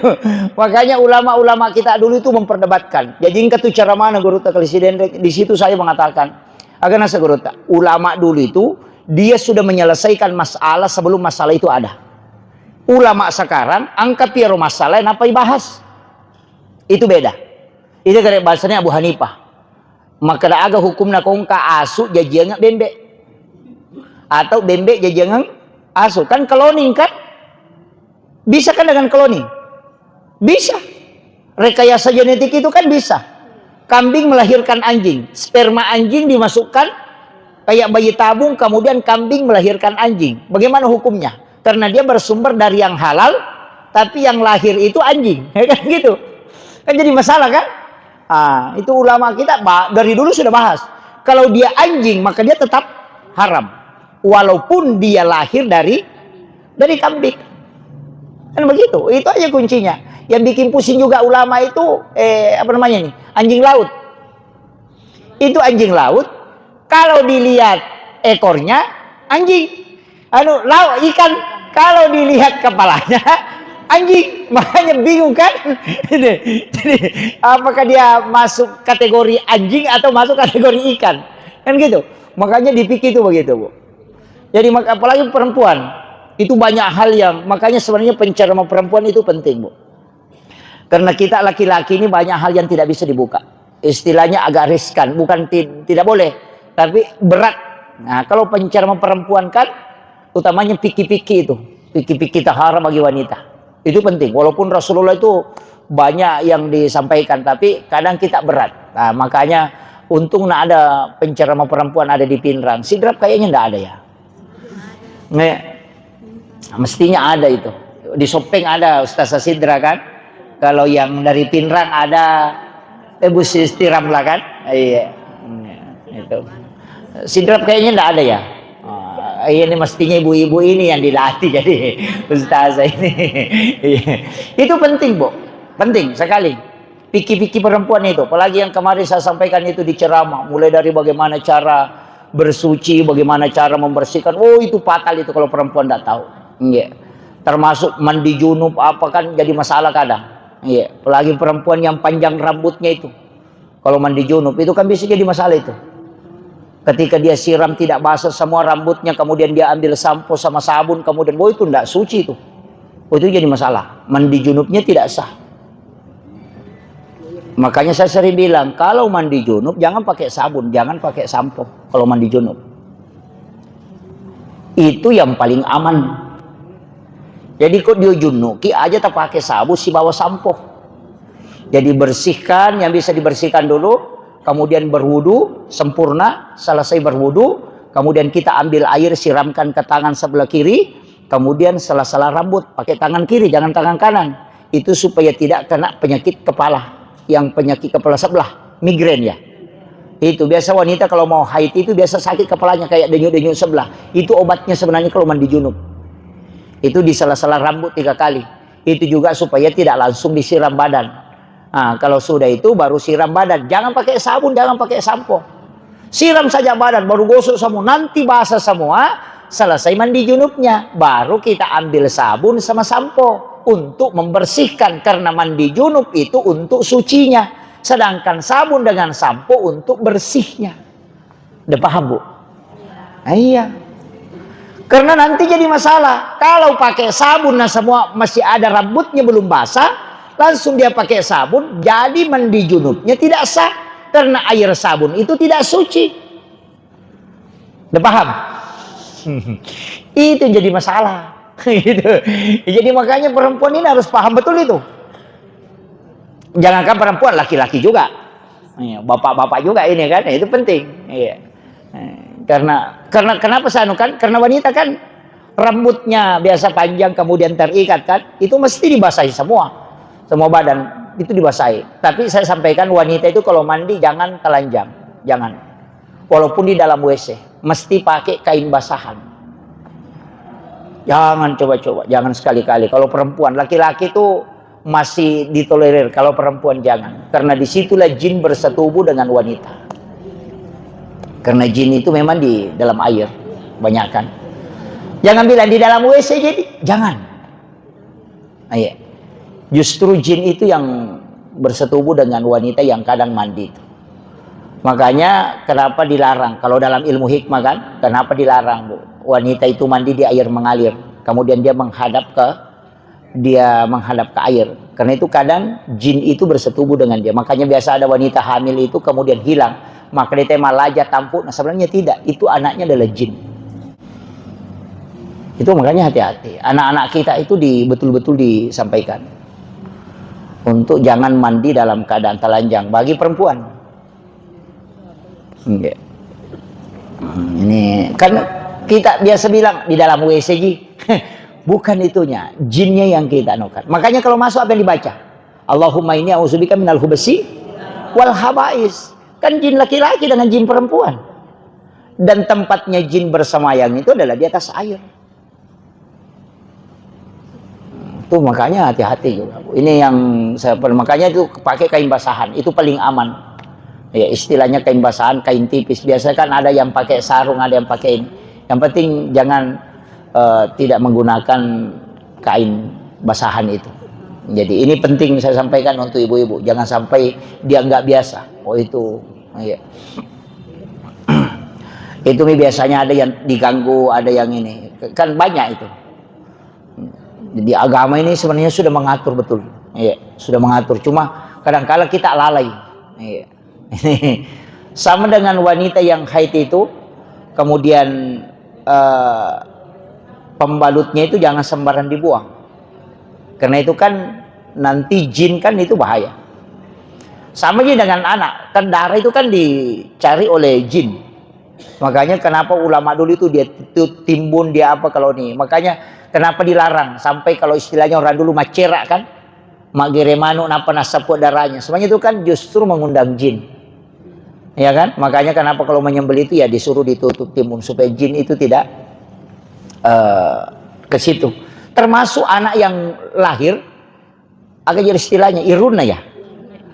Makanya ulama-ulama kita dulu itu memperdebatkan. Jadi itu cara mana guru presiden di situ saya mengatakan agar nasa guru ulama dulu itu dia sudah menyelesaikan masalah sebelum masalah itu ada. Ulama sekarang angkat piaro masalah yang apa dibahas. Itu beda. Itu kayak bahasanya Abu Hanifah. Maka ada agak hukumna kongka asu jajangan bembe. Atau bembe jajangan asu. Kan cloning kan? Bisa kan dengan cloning? Bisa. Rekayasa genetik itu kan bisa. Kambing melahirkan anjing. Sperma anjing dimasukkan kayak bayi tabung. Kemudian kambing melahirkan anjing. Bagaimana hukumnya? Karena dia bersumber dari yang halal. Tapi yang lahir itu anjing. Kan gitu. Kan jadi masalah kan? Ah, itu ulama kita dari dulu sudah bahas. Kalau dia anjing maka dia tetap haram. Walaupun dia lahir dari kambing. Kan begitu. Itu aja kuncinya. Yang bikin pusing juga ulama itu apa namanya nih? Anjing laut. Itu anjing laut. Kalau dilihat ekornya anjing. Ikan kalau dilihat kepalanya anjing. Makanya bingung kan? Jadi apakah dia masuk kategori anjing atau masuk kategori ikan? Kan gitu. Makanya dipikir itu begitu, Bu. Jadi apalagi perempuan, itu banyak hal yang makanya sebenarnya pencerahan perempuan itu penting, Bu. Karena kita laki-laki ini banyak hal yang tidak bisa dibuka. Istilahnya agak riskan, bukan tidak boleh, tapi berat. Nah, kalau pencerahan perempuan kan utamanya fikih-fikih itu. Fikih-fikih tahara bagi wanita. Itu penting. Walaupun Rasulullah itu banyak yang disampaikan, tapi kadang kita berat. Nah, makanya untung ada penceramah perempuan ada di Pinrang. Sidrap kayaknya enggak ada ya. Nih, mestinya ada itu. Di Sopeng ada Ustazah Sidra kan. Kalau yang dari Pinrang ada Bu Sisti Ramla kan. Iya. Itu. Sidrap kayaknya enggak ada ya. Ini mestinya ibu-ibu ini yang dilatih jadi ustazah ini. Itu penting, Bu. Penting sekali. Fikih-fikih perempuan itu. Apalagi yang kemarin saya sampaikan itu di ceramah. Mulai dari bagaimana cara bersuci, bagaimana cara membersihkan. Oh, itu fatal itu kalau perempuan tidak tahu. Iya. Termasuk mandi junub apa kan jadi masalah kadang. Iya. Apalagi perempuan yang panjang rambutnya itu. Kalau mandi junub itu kan bisa jadi masalah itu. Ketika dia siram tidak basah semua rambutnya, kemudian dia ambil sampo sama sabun, kemudian itu tidak suci itu. Itu jadi masalah. Mandi junubnya tidak sah. Makanya saya sering bilang, kalau mandi junub jangan pakai sabun, jangan pakai sampo kalau mandi junub. Itu yang paling aman. Jadi kok dia junuki aja tak pakai sabun si bawa sampo. Jadi bersihkan yang bisa dibersihkan dulu. Kemudian berwudu sempurna, selesai berwudu, kemudian kita ambil air siramkan ke tangan sebelah kiri, kemudian sela-sela rambut pakai tangan kiri, jangan tangan kanan. Itu supaya tidak kena penyakit kepala, yang penyakit kepala sebelah, migrain ya. Itu biasa wanita kalau mau haid itu biasa sakit kepalanya kayak denyut-denyut sebelah. Itu obatnya sebenarnya kalau mandi junub. Itu di sela-sela rambut 3 kali. Itu juga supaya tidak langsung disiram badan. Nah, kalau sudah itu baru siram badan. Jangan pakai sabun, jangan pakai sampo. Siram saja badan, baru gosok semua. Nanti basah semua, selesai mandi junubnya. Baru kita ambil sabun sama sampo untuk membersihkan. Karena mandi junub itu untuk sucinya. Sedangkan sabun dengan sampo untuk bersihnya. Udah paham, Bu? Nah, iya. Karena nanti jadi masalah. Kalau pakai sabun nah semua masih ada rambutnya belum basah. Langsung dia pakai sabun, jadi mandi junubnya tidak sah. Karena air sabun itu tidak suci. Udah paham? Itu jadi masalah. Jadi makanya perempuan ini harus paham betul itu. Jangankan perempuan, laki-laki juga. Iya, bapak-bapak juga ini kan, itu penting. Iya. Karena kenapa saya anukan? Karena wanita kan rambutnya biasa panjang kemudian terikat kan, itu mesti dibasahi semua badan itu dibasahi. Tapi saya sampaikan wanita itu kalau mandi jangan telanjang, jangan. Walaupun di dalam WC mesti pakai kain basahan. Jangan coba-coba, jangan sekali-kali. Kalau perempuan, laki-laki itu masih ditolerir, kalau perempuan jangan. Karena disitulah jin bersetubuh dengan wanita. Karena jin itu memang di dalam air, banyak kan. Jangan bilang di dalam WC jadi, jangan. Ayo. Justru jin itu yang bersetubuh dengan wanita yang kadang mandi itu. Makanya kenapa dilarang? Kalau dalam ilmu hikmah kan, kenapa dilarang, Bu? Wanita itu mandi di air mengalir, kemudian dia menghadap ke air. Karena itu kadang jin itu bersetubuh dengan dia. Makanya biasa ada wanita hamil itu kemudian hilang, maka dia malaja tampuk. Nah sebenarnya tidak, itu anaknya adalah jin. Itu makanya hati-hati. Anak-anak kita itu betul-betul disampaikan untuk jangan mandi dalam keadaan telanjang bagi perempuan. Ini kan kita biasa bilang di dalam WC bukan itunya, jinnya yang kita anukan. Makanya kalau masuk apa yang dibaca? Allahumma inni a'udzubika minal hubasi wal habais. Kan jin laki-laki dengan jin perempuan. Dan tempatnya jin bersemayam itu adalah di atas air. Itu makanya hati-hati juga. Ini yang makanya itu pakai kain basahan, itu paling aman. Ya, istilahnya kain basahan, kain tipis. Biasanya kan ada yang pakai sarung, ada yang pakai ini. Yang penting jangan tidak menggunakan kain basahan itu. Jadi ini penting saya sampaikan untuk ibu-ibu. Jangan sampai dia nggak biasa. Oh itu, ya. Itu biasanya ada yang diganggu, ada yang ini. Kan banyak itu. Jadi agama ini sebenarnya sudah mengatur betul. Ya, sudah mengatur. Cuma kadang-kala kita lalai. Ya. Sama dengan wanita yang haid itu, kemudian pembalutnya itu jangan sembarangan dibuang. Karena itu kan nanti jin kan itu bahaya. Sama aja dengan anak, kan darah itu kan dicari oleh jin. Makanya kenapa ulama dulu itu dia timbun dia apa kalau nih. Makanya kenapa dilarang sampai kalau istilahnya orang dulu macera kan, magiremanu napa nasaput darahnya. Semuanya itu kan justru mengundang jin. Ya kan? Makanya kenapa kalau menyembelih itu ya disuruh ditutup timun supaya jin itu tidak ke situ. Termasuk anak yang lahir agak jadi istilahnya iruna ya.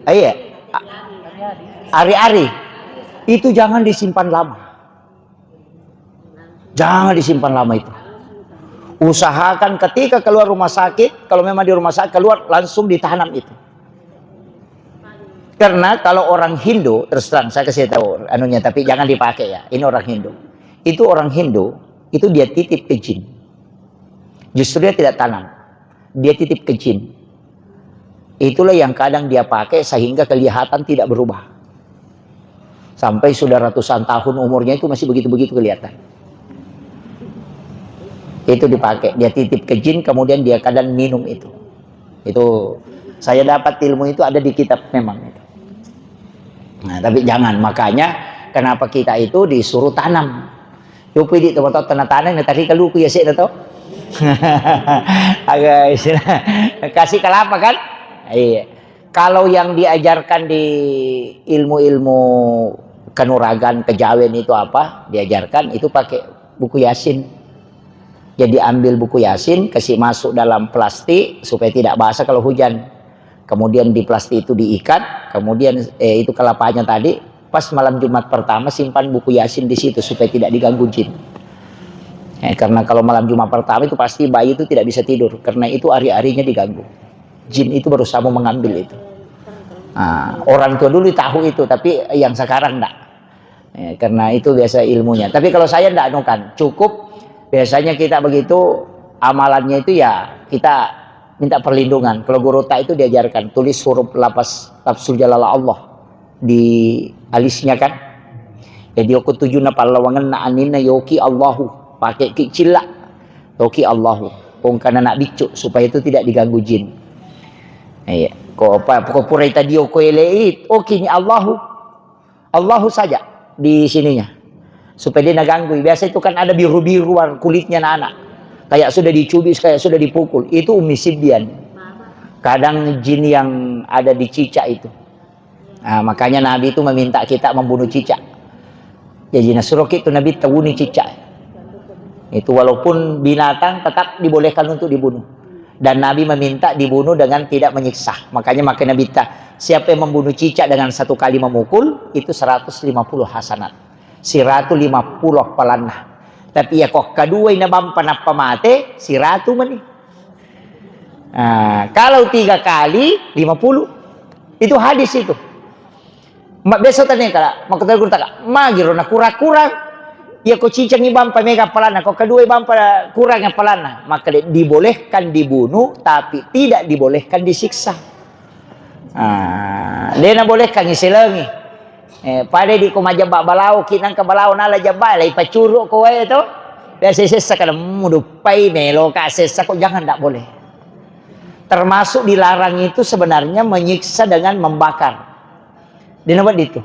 Iya. Ari-ari. Itu jangan disimpan lama. Jangan disimpan lama itu. Usahakan ketika keluar rumah sakit, kalau memang di rumah sakit keluar langsung ditanam itu. Karena kalau orang Hindu, terus terang saya kasih tahu anunya, tapi jangan dipakai ya. Ini orang Hindu. Itu orang Hindu, itu dia titip ke jin. Justru dia tidak tanam. Dia titip ke jin. Itulah yang kadang dia pakai sehingga kelihatan tidak berubah. Sampai sudah ratusan tahun umurnya itu masih begitu-begitu kelihatan. Itu dipakai. Dia titip ke jin, kemudian dia kadang minum itu. Itu saya dapat ilmu itu ada di kitab memang. Nah, tapi jangan, makanya kenapa kita itu disuruh tanam. Yo pidi to to tanah-tanah na tadi kalu ku ya sik to. Agak istilah kasih kelapa kan? Iya. Kalau yang diajarkan di ilmu-ilmu kanuragan, kejawen itu apa? Diajarkan itu pakai buku Yasin. Jadi ambil buku Yasin, kasih masuk dalam plastik supaya tidak basah kalau hujan. Kemudian di plastik itu diikat, kemudian itu kelapanya tadi, pas malam Jumat pertama simpan buku Yasin di situ supaya tidak diganggu jin. Karena kalau malam Jumat pertama itu pasti bayi itu tidak bisa tidur, karena itu hari-harinya diganggu. Jin itu berusaha mau mengambil itu. Nah, orang tua dulu tahu itu, tapi yang sekarang enggak. Karena itu biasa ilmunya. Tapi kalau saya enggak anukan, cukup biasanya kita begitu amalannya itu ya kita minta perlindungan. Kalau guru tak itu diajarkan tulis huruf lafzul jalalah Allah di alisnya kan. Jadi aku tujuh na palawangan na anina yoki Allahu pakai kicila yoki Allahu. Pong kana nak bicu supaya itu tidak diganggu jin. Ko apa ko purai tadio ko eleit. Oke ni Allahu saja di sininya. Supaya dia nggak ganggu. Biasa itu kan ada biru-biru kulitnya anak. Kayak sudah dicubis, kayak sudah dipukul. Itu Umi Sibyan. Kadang jin yang ada di cicak itu. Nah, makanya Nabi itu meminta kita membunuh cicak. Jadi Nasroki itu Nabi tawuni cicak. Itu walaupun binatang tetap dibolehkan untuk dibunuh. Dan Nabi meminta dibunuh dengan tidak menyiksa. Makanya Nabi minta siapa yang membunuh cicak dengan satu kali memukul itu 150 hasanat. 150 palanah. Tapi ya kok kedua ini bampan apa mate 100 meni. Nah, kalau 3 kali 50 itu hadis itu. Mak besok tanya kala, mak kata guru tak, magiro na kurang-kurang. Ya kok cincang ibam pa mega palana, kok kedua ibam pa kurangnya palana, maka dibolehkan dibunuh, tapi tidak dibolehkan disiksa. Dia na bolehkan isilangi. Pada di kumajabak balau, kinang ke balau nala jabak, lai pacuruk ko itu. Biasa sesa kada mudupai melo ka sesa kok jangan tak boleh. Termasuk dilarang itu sebenarnya menyiksa dengan membakar. Dia buat itu.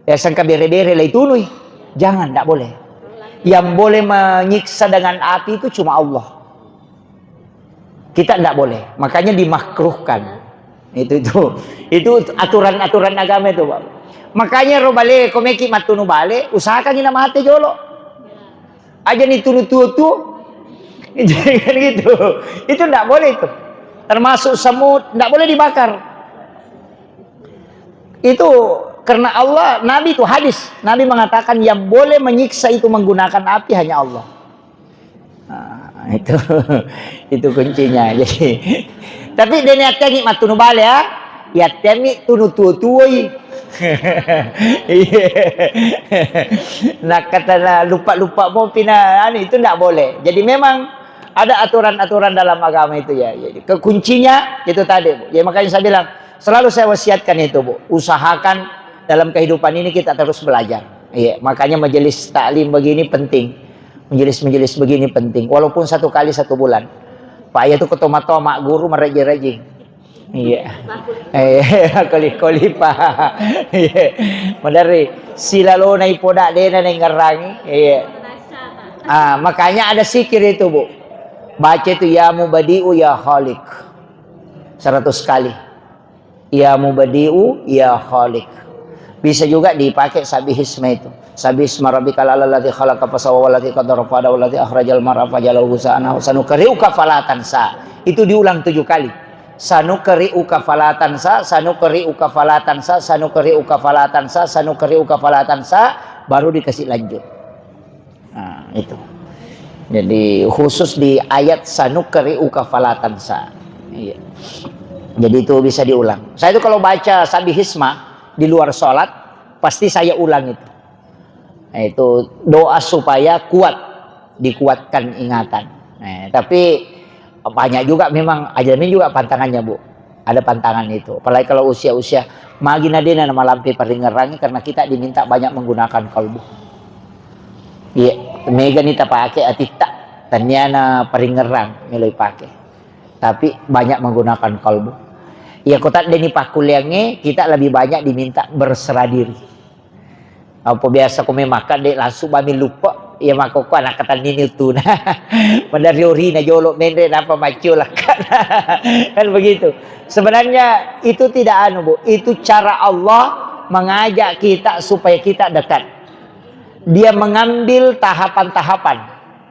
Ya sangka bere-bere lah itu nui. Jangan, tak boleh. Yang boleh menyiksa dengan api itu cuma Allah. Kita tidak boleh. Makanya dimakruhkan. Itu aturan-aturan agama itu, Pak. Makanya robale komeki matunu bale, usahakan kita mati jolo. Aja nih tunu-tutu. Jangan gitu. Itu tidak boleh itu. Termasuk semut, tidak boleh dibakar. Itu karena Allah, Nabi itu hadis. Nabi mengatakan yang boleh menyiksa itu menggunakan api hanya Allah. Nah, itu kuncinya. Jadi, tapi dia niatnya ni matunu bale ya. Ya temi tunu tuoi. Nak kata lupa mau pindah itu tidak boleh. Jadi memang ada aturan-aturan dalam agama itu ya. Jadi kekuncinya itu tadi, Bu. Ya makanya saya bilang selalu saya wasiatkan itu, Bu. Usahakan dalam kehidupan ini kita terus belajar. Iya, makanya majelis taklim begini penting. Majelis-majelis begini penting. Walaupun 1 kali 1 bulan. Pak Ayah itu ketoma-toma guru merejing-rejing. Iya. Koli-koli Pak. Iya. Madari silalo na ipoda dena na ngarangi. Iya. Makanya ada zikir itu, Bu. Baca itu ya mubadi'u ya khaliq. 100 kali. Ya mubadi'u ya khaliq. Bisa juga dipakai sabihisma itu. Sabihisma rabbikal a'la khalaqa fasawwa walladzi qaddara fahada walladzi akhrajal mar'a fajalahu ghusa'an sanukri'uka falatan sa. Itu diulang 7 kali. Sanukri'uka falatan sa, sanukri'uka falatan sa, sanukri'uka falatan sa, sanukri'uka falatan sa, baru dikasih lanjut. Nah, itu. Jadi khusus di ayat sanukri'uka falatan sa. Iya. Jadi itu bisa diulang. Saya itu kalau baca sabihisma di luar sholat pasti saya ulang itu. Nah, itu doa supaya kuat, dikuatkan ingatan. Nah, tapi banyak juga memang ajaran ini juga pantangannya, Bu. Ada pantangan itu. Apalagi kalau usia-usia magina dena nama lampi peringerangi karena kita diminta banyak menggunakan kalbu. Iya, mega nita pakai atita tanyana peringerang nilai pakai. Tapi banyak menggunakan kalbu. Ya kota deni pakuliangnya kita lebih banyak diminta berserah diri. Apa biasa kami makan dek langsung kami lupa ya maka ko anak kata nini tu nah dari orina jolok mendre apa macu lah kan begitu. Sebenarnya itu tidak anu, Bu. Itu cara Allah mengajak kita supaya kita dekat. Dia mengambil tahapan-tahapan,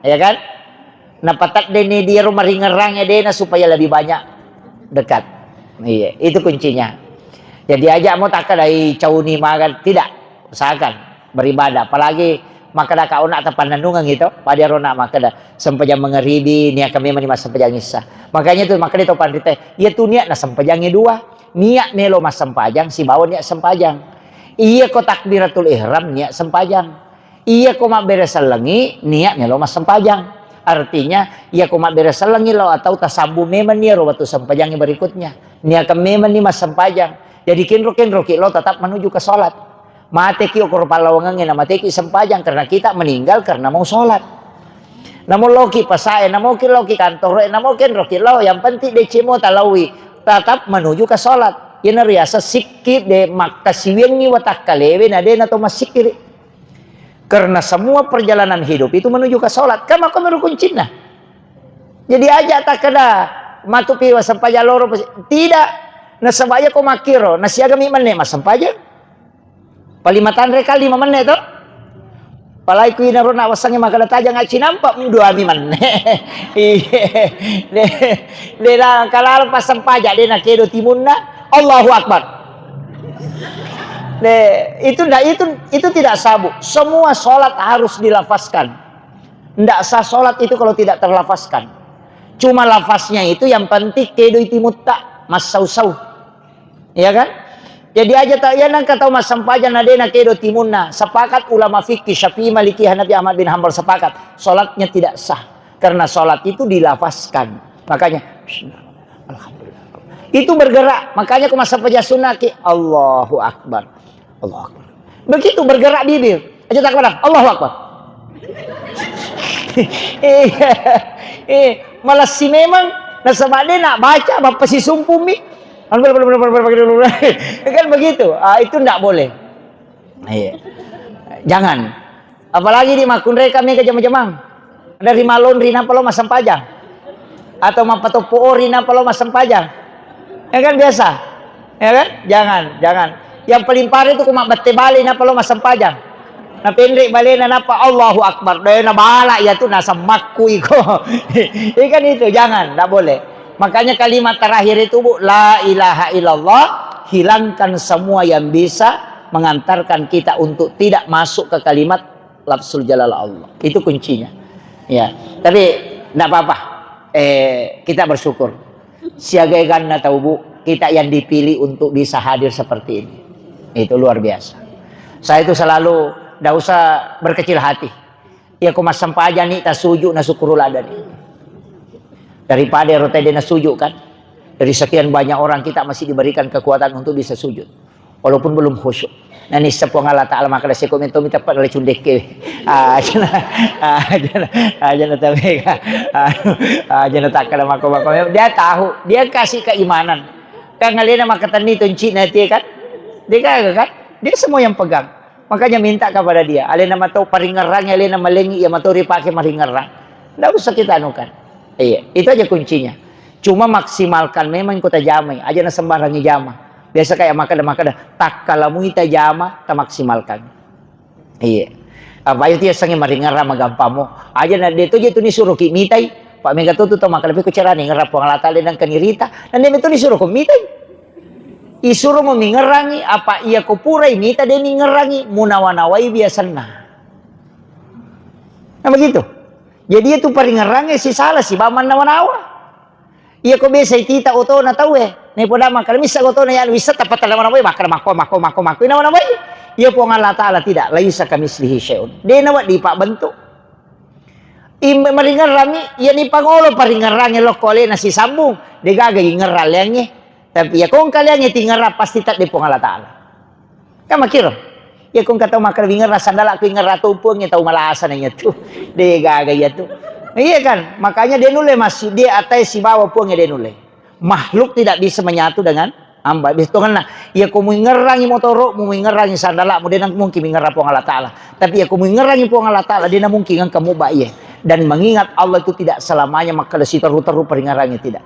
ya kan? Nah patat deni dia rumah ringerangnya dena supaya lebih banyak dekat. Iya, itu kuncinya. Jadi ajak mau tak dari cauni makan tidak, usahakan beribadah. Apalagi maka dah kau nak tapan nandungan gitu, pada rona maka dah sempajang mengeribi niat kami mas sempajang isah. Makanya itu maka dia topan kita, ya tu niat na sempajangnya 2, niat melo mas sempajang si bawa niat sempajang. Iya ko takbiratul ihram niat sempajang. Iya ko mak beres selengi niat melo mas sempajang. Artinya ya ko mak beres selengi lo atau tasabu meman nia ro waktu sempajangnya berikutnya. Niat kami meman ni mas sempajang. Jadi kinro lo tetap menuju ke sholat. Mateki ukur palawangangnya mateki sempajang karena kita meninggal karena mau sholat. Namun loki pasai, namun loki kantor, namun roki lo yang penting decimo talawi tetap menuju ke sholat. Ina riasa sikit de makasiwengi watak kalewe na de atau masikiri. Karena semua perjalanan hidup itu menuju ke sholat. Kan maka merukun Cina. Jadi aja tak kena matupi wasampaja loro tidak. Nasabaya ko makiro nasiaga mi menit masampaja. Palimatan reka 5 menit to. Palai ku ina rona wasangnya maka dataja nga cinampak 2 menit. De la kalal pasampaja de na kedo timunna Allahu Akbar. Itu tidak sabuk. Semua sholat harus dilafazkan. Tidak sah sholat itu kalau tidak terlafazkan. Cuma lafaznya itu yang penting kedo itimutta mas sau-sau. Ya kan? Jadi aja tak ya nang kata mas sampaja nadena kedo timunna. Sepakat ulama fikih Syafi'i Maliki Hanafi Ahmad bin Hanbal sepakat. Sholatnya tidak sah. Karena sholat itu dilafazkan. Makanya alhamdulillah. Itu bergerak. Makanya ku mas sampaja sunnah ki Allahu Akbar. Allahu Akbar. Begitu bergerak bibir. Aja tak kepada Allahu Akbar. Malah si memang nasabade nak baca bapak si sumpumi. Kan begitu. Itu tidak boleh. Jangan. Apalagi di makun kami ke jamang-jamang. Dari malon rina palo masam pajang. Atau mapatopo rina palo masam pajang. Ya kan biasa. Ya kan? Jangan. Yang paling parah itu kumak bete balik na palo masam pajang. Na pendek balik na napa Allahu Akbar. Daya na bala ya tuh nasa makku iko. Ikan itu jangan, tidak boleh. Makanya kalimat terakhir itu Bu, la ilaha illallah, hilangkan semua yang bisa mengantarkan kita untuk tidak masuk ke kalimat lafzul jalal Allah. Itu kuncinya. Ya, tapi tidak apa-apa. Kita bersyukur. Siagaikan tahu Bu, kita yang dipilih untuk bisa hadir seperti ini. Itu luar biasa. Saya itu selalu tidak usah berkecil hati. Ya kau masam aja nih tak sujuk na syukurul ada nih. Daripada rote dena sujud kan. Dari sekian banyak orang kita masih diberikan kekuatan untuk bisa sujud. Walaupun belum khusyuk. Nah ni sepong Allah Ta'ala maka saya komento minta pada lecun deke. Ajana tameka. Ajana tak kada mako-mako. Dia tahu, dia kasih keimanan. Kan ngalena maka tani tunci nanti kan. Dia kan? Dia semua yang pegang. Makanya minta kepada dia. Alena matau paringerang, alena malengi, ya matau dipakai maringerang. Tidak usah kita anukan. Iya, itu aja kuncinya. Cuma maksimalkan memang kota jamai. Aja na sembarangi jama. Biasa kayak makada tak kalamu ita jama, tak maksimalkan. Iya. Apa itu ya sange maringara magampamo. Aja na dito je tu ni suruh ki mitai. Pak mega tu to makada pe kucerani ngarap pangalata dan kanirita. Dan dia itu disuruh ko mitai. Isuruh mo mingerangi apa iya ko purai mita de mingerangi munawanawai biasanna. Nah begitu. Jadi itu paringerangnya si salah si baman nawa-nawa. Iya kok biasa tita oto na tahu Nih poda makar misa oto na yan wisa tapat nawa-nawa makar mako. Nawa-nawa. Iya po Allah Ta'ala tidak laisa kamislihi syai'un. Dia nawa di pak bentuk. Maringerangi ya ni pangolo paringerangi lo kole na si sambung. Dia gagay ngeralangnya. Tapi ya kung kalian tinggal pasti tak di po Allah Ta'ala. Kan makiro. Ya kung kataw makarwingan rasandala ko yung ratupong yung tao malasan niya tu. Dia gagaya tu. Iya kan? Makanya dia nule masih dia atai si bawah puangnya dia nule. Makhluk tidak bisa menyatu dengan hamba. Bisa kan nah, ya kung mengerangi motoro, mengerangi sandala, mo dia nang mungkin mengerap puang Allah Ta'ala. Tapi ya kung mengerangi puang Allah Ta'ala, dia nang mungkin ang kamu baye. Dan mengingat Allah itu tidak selamanya maka si teru-teru peringarannya tidak.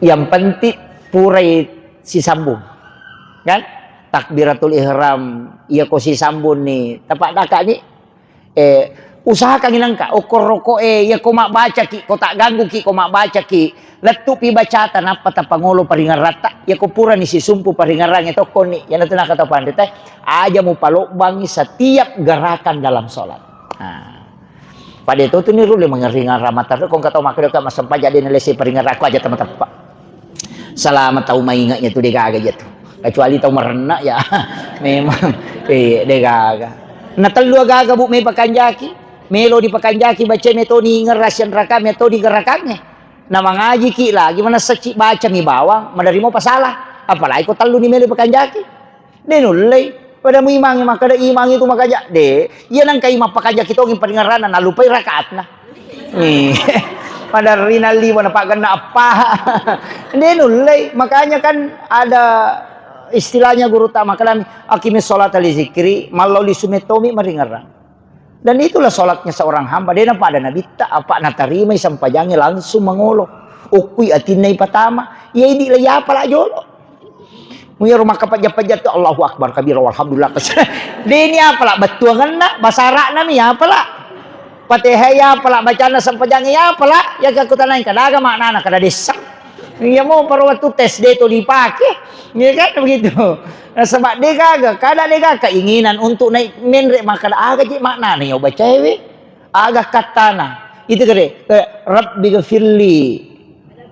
Yang penting purai si sambung. Kan? Takbiratul ihram iya ko si sambun ni tapak daka ni usahakan ilang ka okor roko iya ko mak baca ki ko tak ganggu ki ko mak baca ki letu pi bacatan apa ta pangulo paringan rata iya ko pura ni si sumpu paringarang ito ko ni yan nato nakata pandit aja mo palokbangi setiap gerakan dalam sholat. Pada itu tu ni rule mengeringan ramatar kung kataw makado ka masampaja din lesi paringan rako aja teman-teman. Selamat tahu maingatnya tu dia gagaya tu. Kecuali tahu merenak ya memang degaga na telu agaga Bu may pakanjaki melo di pakanjaki baca metode ngerasian rakam metode gerakangnya na mangaji ki lah gimana seci baca mi bawang menerima pasalah apalagi ko telu ni melo pakanjaki denulay pada mo imangi makada imangi itu makaja de iya nang kay mapakajaki to ngin paringaranan na lupay rakaat na pada Rinaldi mana pak kena apa. Dia nulai, makanya kan ada istilahnya guru utama kalami akimis sholat ali zikri malau li sumetomi maringarang. Dan itulah sholatnya seorang hamba. Dia nampak ada nabi tak apa natarima sampajangnya langsung mengolok. Ukui atinai patama. Ya ini lah ya apalah jolo. Muya rumah kapajat-pajat tu Allahu Akbar kabira walhamdulillah. Dia ini apalah betul ngena bahasa Arab nami ya apalah. Fatihah ya apalah bacana sampajangnya ya apalah. Ya kakutan lain kadaga makna kada desak. Ya mau pada waktu tes dia tu dipakai. Ya kan begitu. Nah, sebab dia kagak, kadang dia kagak keinginan untuk naik menrek maka agak je makna ni baca we. Agak katana. Itu kare. Rabbi ghafirli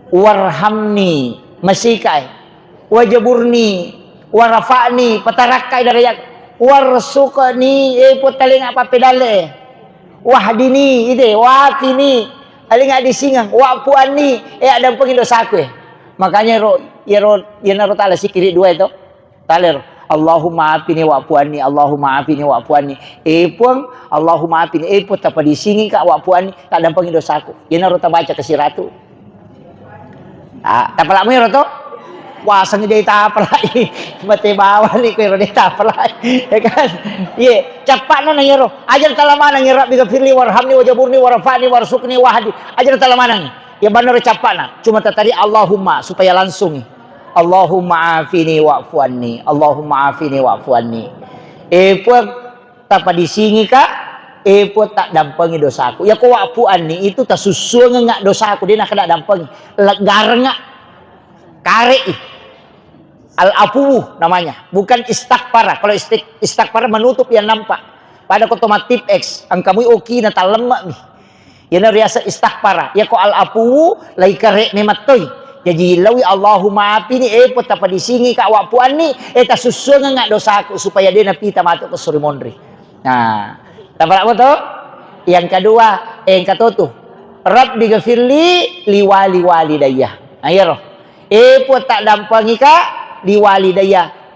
warhamni masikai wajaburni warafa'ni patarakai darajat warsuqni putaling apa pedale wahdini ide wafini aling adi singang wapuani ada pengin dosaku makanya ya naro tala sikiri dua itu taler Allahumma afini wapuani Allahumma afini wapuani pun Allahumma afini pun tapa disingi kak wapuani tak ada pengin dosaku ya naro ta baca ke siratu tak pala mo to wasang dia tak apalagi mati bawah ni ko dia tak apalagi ya kan ye cepat na yero ajar talamana ngira bi firli warhamni wajaburni warafani warsukni wahdi ajar talamana ya benar cepat na cuma tadi Allahumma supaya langsung Allahumma afini wa'fu anni Allahumma afini wa'fu anni pun tak disingi ka pun tak dampangi dosaku ya ko wa'fu anni itu tak susul ngak dosaku dia nak kada dampangi gareng kare al-afu namanya, bukan istakpara. Kalau istakpara menutup yang nampak. Pada otomatif X, angkamu oki na lemak nih. Ya na riasa istakpara. Ya ko al-afu lai kare mematoy. Jadi lawi Allahumma apini pun tapa disingi ka wapuan ni ta susul ngak dosaku supaya dia na pita matuk ke suri mondri. Nah, tapak apa to? Yang kedua, yang katoto. Rabbi ghafirli liwali walidayah. Ayo. Pun tak dampangi ka liwalidayah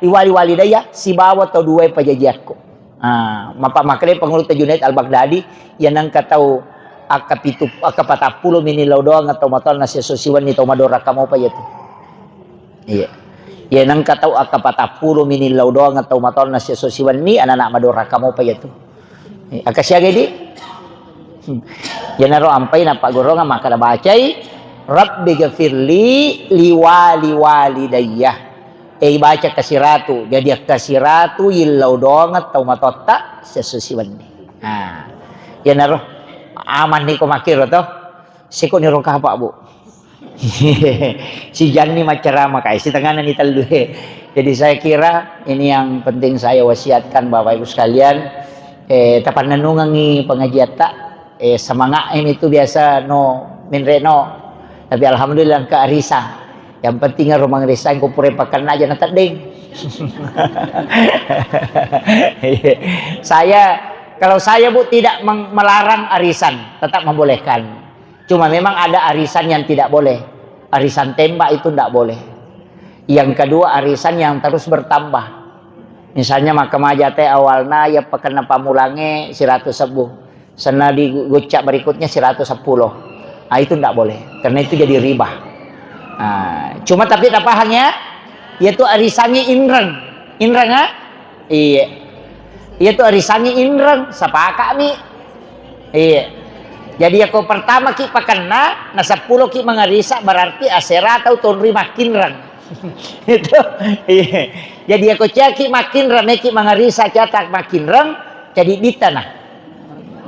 si bawa atau dua pajajiatku. Mapa makre pengurut Junaid Al-Baghdadi yang nang katau akapatapulo minilaw doang atau matol na siya sosiwan ni tomadora kamo pa yato. Iya. Yan nang katau akapatapulo minilaw doang atau matol na siya sosiwan ni anak madora kamo pa yato. Akasya gedi. Yan naro ampay na paguro nga makarabacay Rabbi ghafirli liwali walidayah. Baca kasiratu jadi kasiratu yilau doang atau matota sesusiwan ni ya naroh aman ni ko makir to siko ni rong kahapa bu si Jan ni macerama kay si tanganan ni talduhe jadi saya kira ini yang penting saya wasiatkan Bapak Ibu sekalian tapan nanungangi pengajian tak semangat ini itu biasa no minreno tapi alhamdulillah ke arisa. Yang penting rumah resign ko pure pakan aja na tading. Kalau saya Bu tidak melarang arisan, tetap membolehkan. Cuma memang ada arisan yang tidak boleh. Arisan tembak itu tidak boleh. Yang kedua arisan yang terus bertambah. Misalnya makam aja teh awalnya ya pakan pamulange 110. Sana digocak berikutnya 110. Itu tidak boleh. Karena itu jadi riba. Cuma tapi tapahnya yaitu arisannya inrang iya yaitu arisannya inrang sapa kami iya jadi aku pertama ki pakanna na 10 ki mangarisa berarti asera atau tonri makin rang itu iya jadi aku caki makin rang ki mangarisa catak makin rang jadi di tanah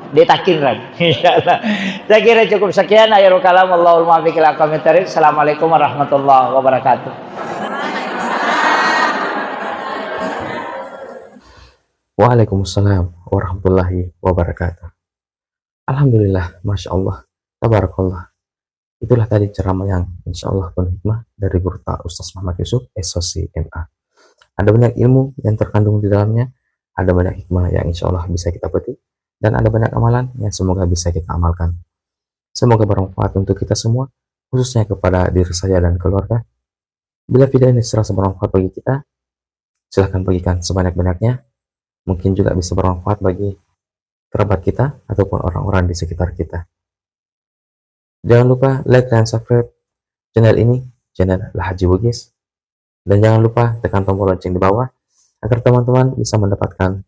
detakin lagi. Insyaallah. Saya kira cukup sekian. Akhirul kalam. Allahul muwaffiq ila aqwamit thoriq. Assalamualaikum warahmatullahi wabarakatuh. Waalaikumsalam warahmatullahi wabarakatuh. Alhamdulillah, masya Allah, tabarakallah. Itulah tadi ceramah yang insya Allah penuh hikmah dari Guru Ustaz Muhammad Yusuf, SOC MA. Ada banyak ilmu yang terkandung di dalamnya, ada banyak hikmah yang insya Allah bisa kita petik. Dan ada banyak amalan yang semoga bisa kita amalkan. Semoga bermanfaat untuk kita semua, khususnya kepada diri saya dan keluarga. Bila video ini serasa bermanfaat bagi kita, silahkan bagikan sebanyak-banyaknya. Mungkin juga bisa bermanfaat bagi kerabat kita ataupun orang-orang di sekitar kita. Jangan lupa like dan subscribe channel ini, channel Lahaji Bugis. Dan jangan lupa tekan tombol lonceng di bawah agar teman-teman bisa mendapatkan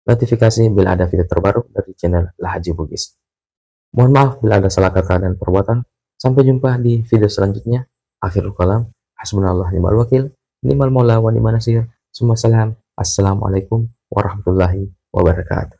notifikasi bila ada video terbaru dari channel Lahaji Bugis. Mohon maaf bila ada salah kata dan perbuatan. Sampai jumpa di video selanjutnya. Akhirul kalam. Hasbunallah ni'mal wakil. Ni'mal maula wa ni'mal nasir. Summa salam. Assalamualaikum warahmatullahi wabarakatuh.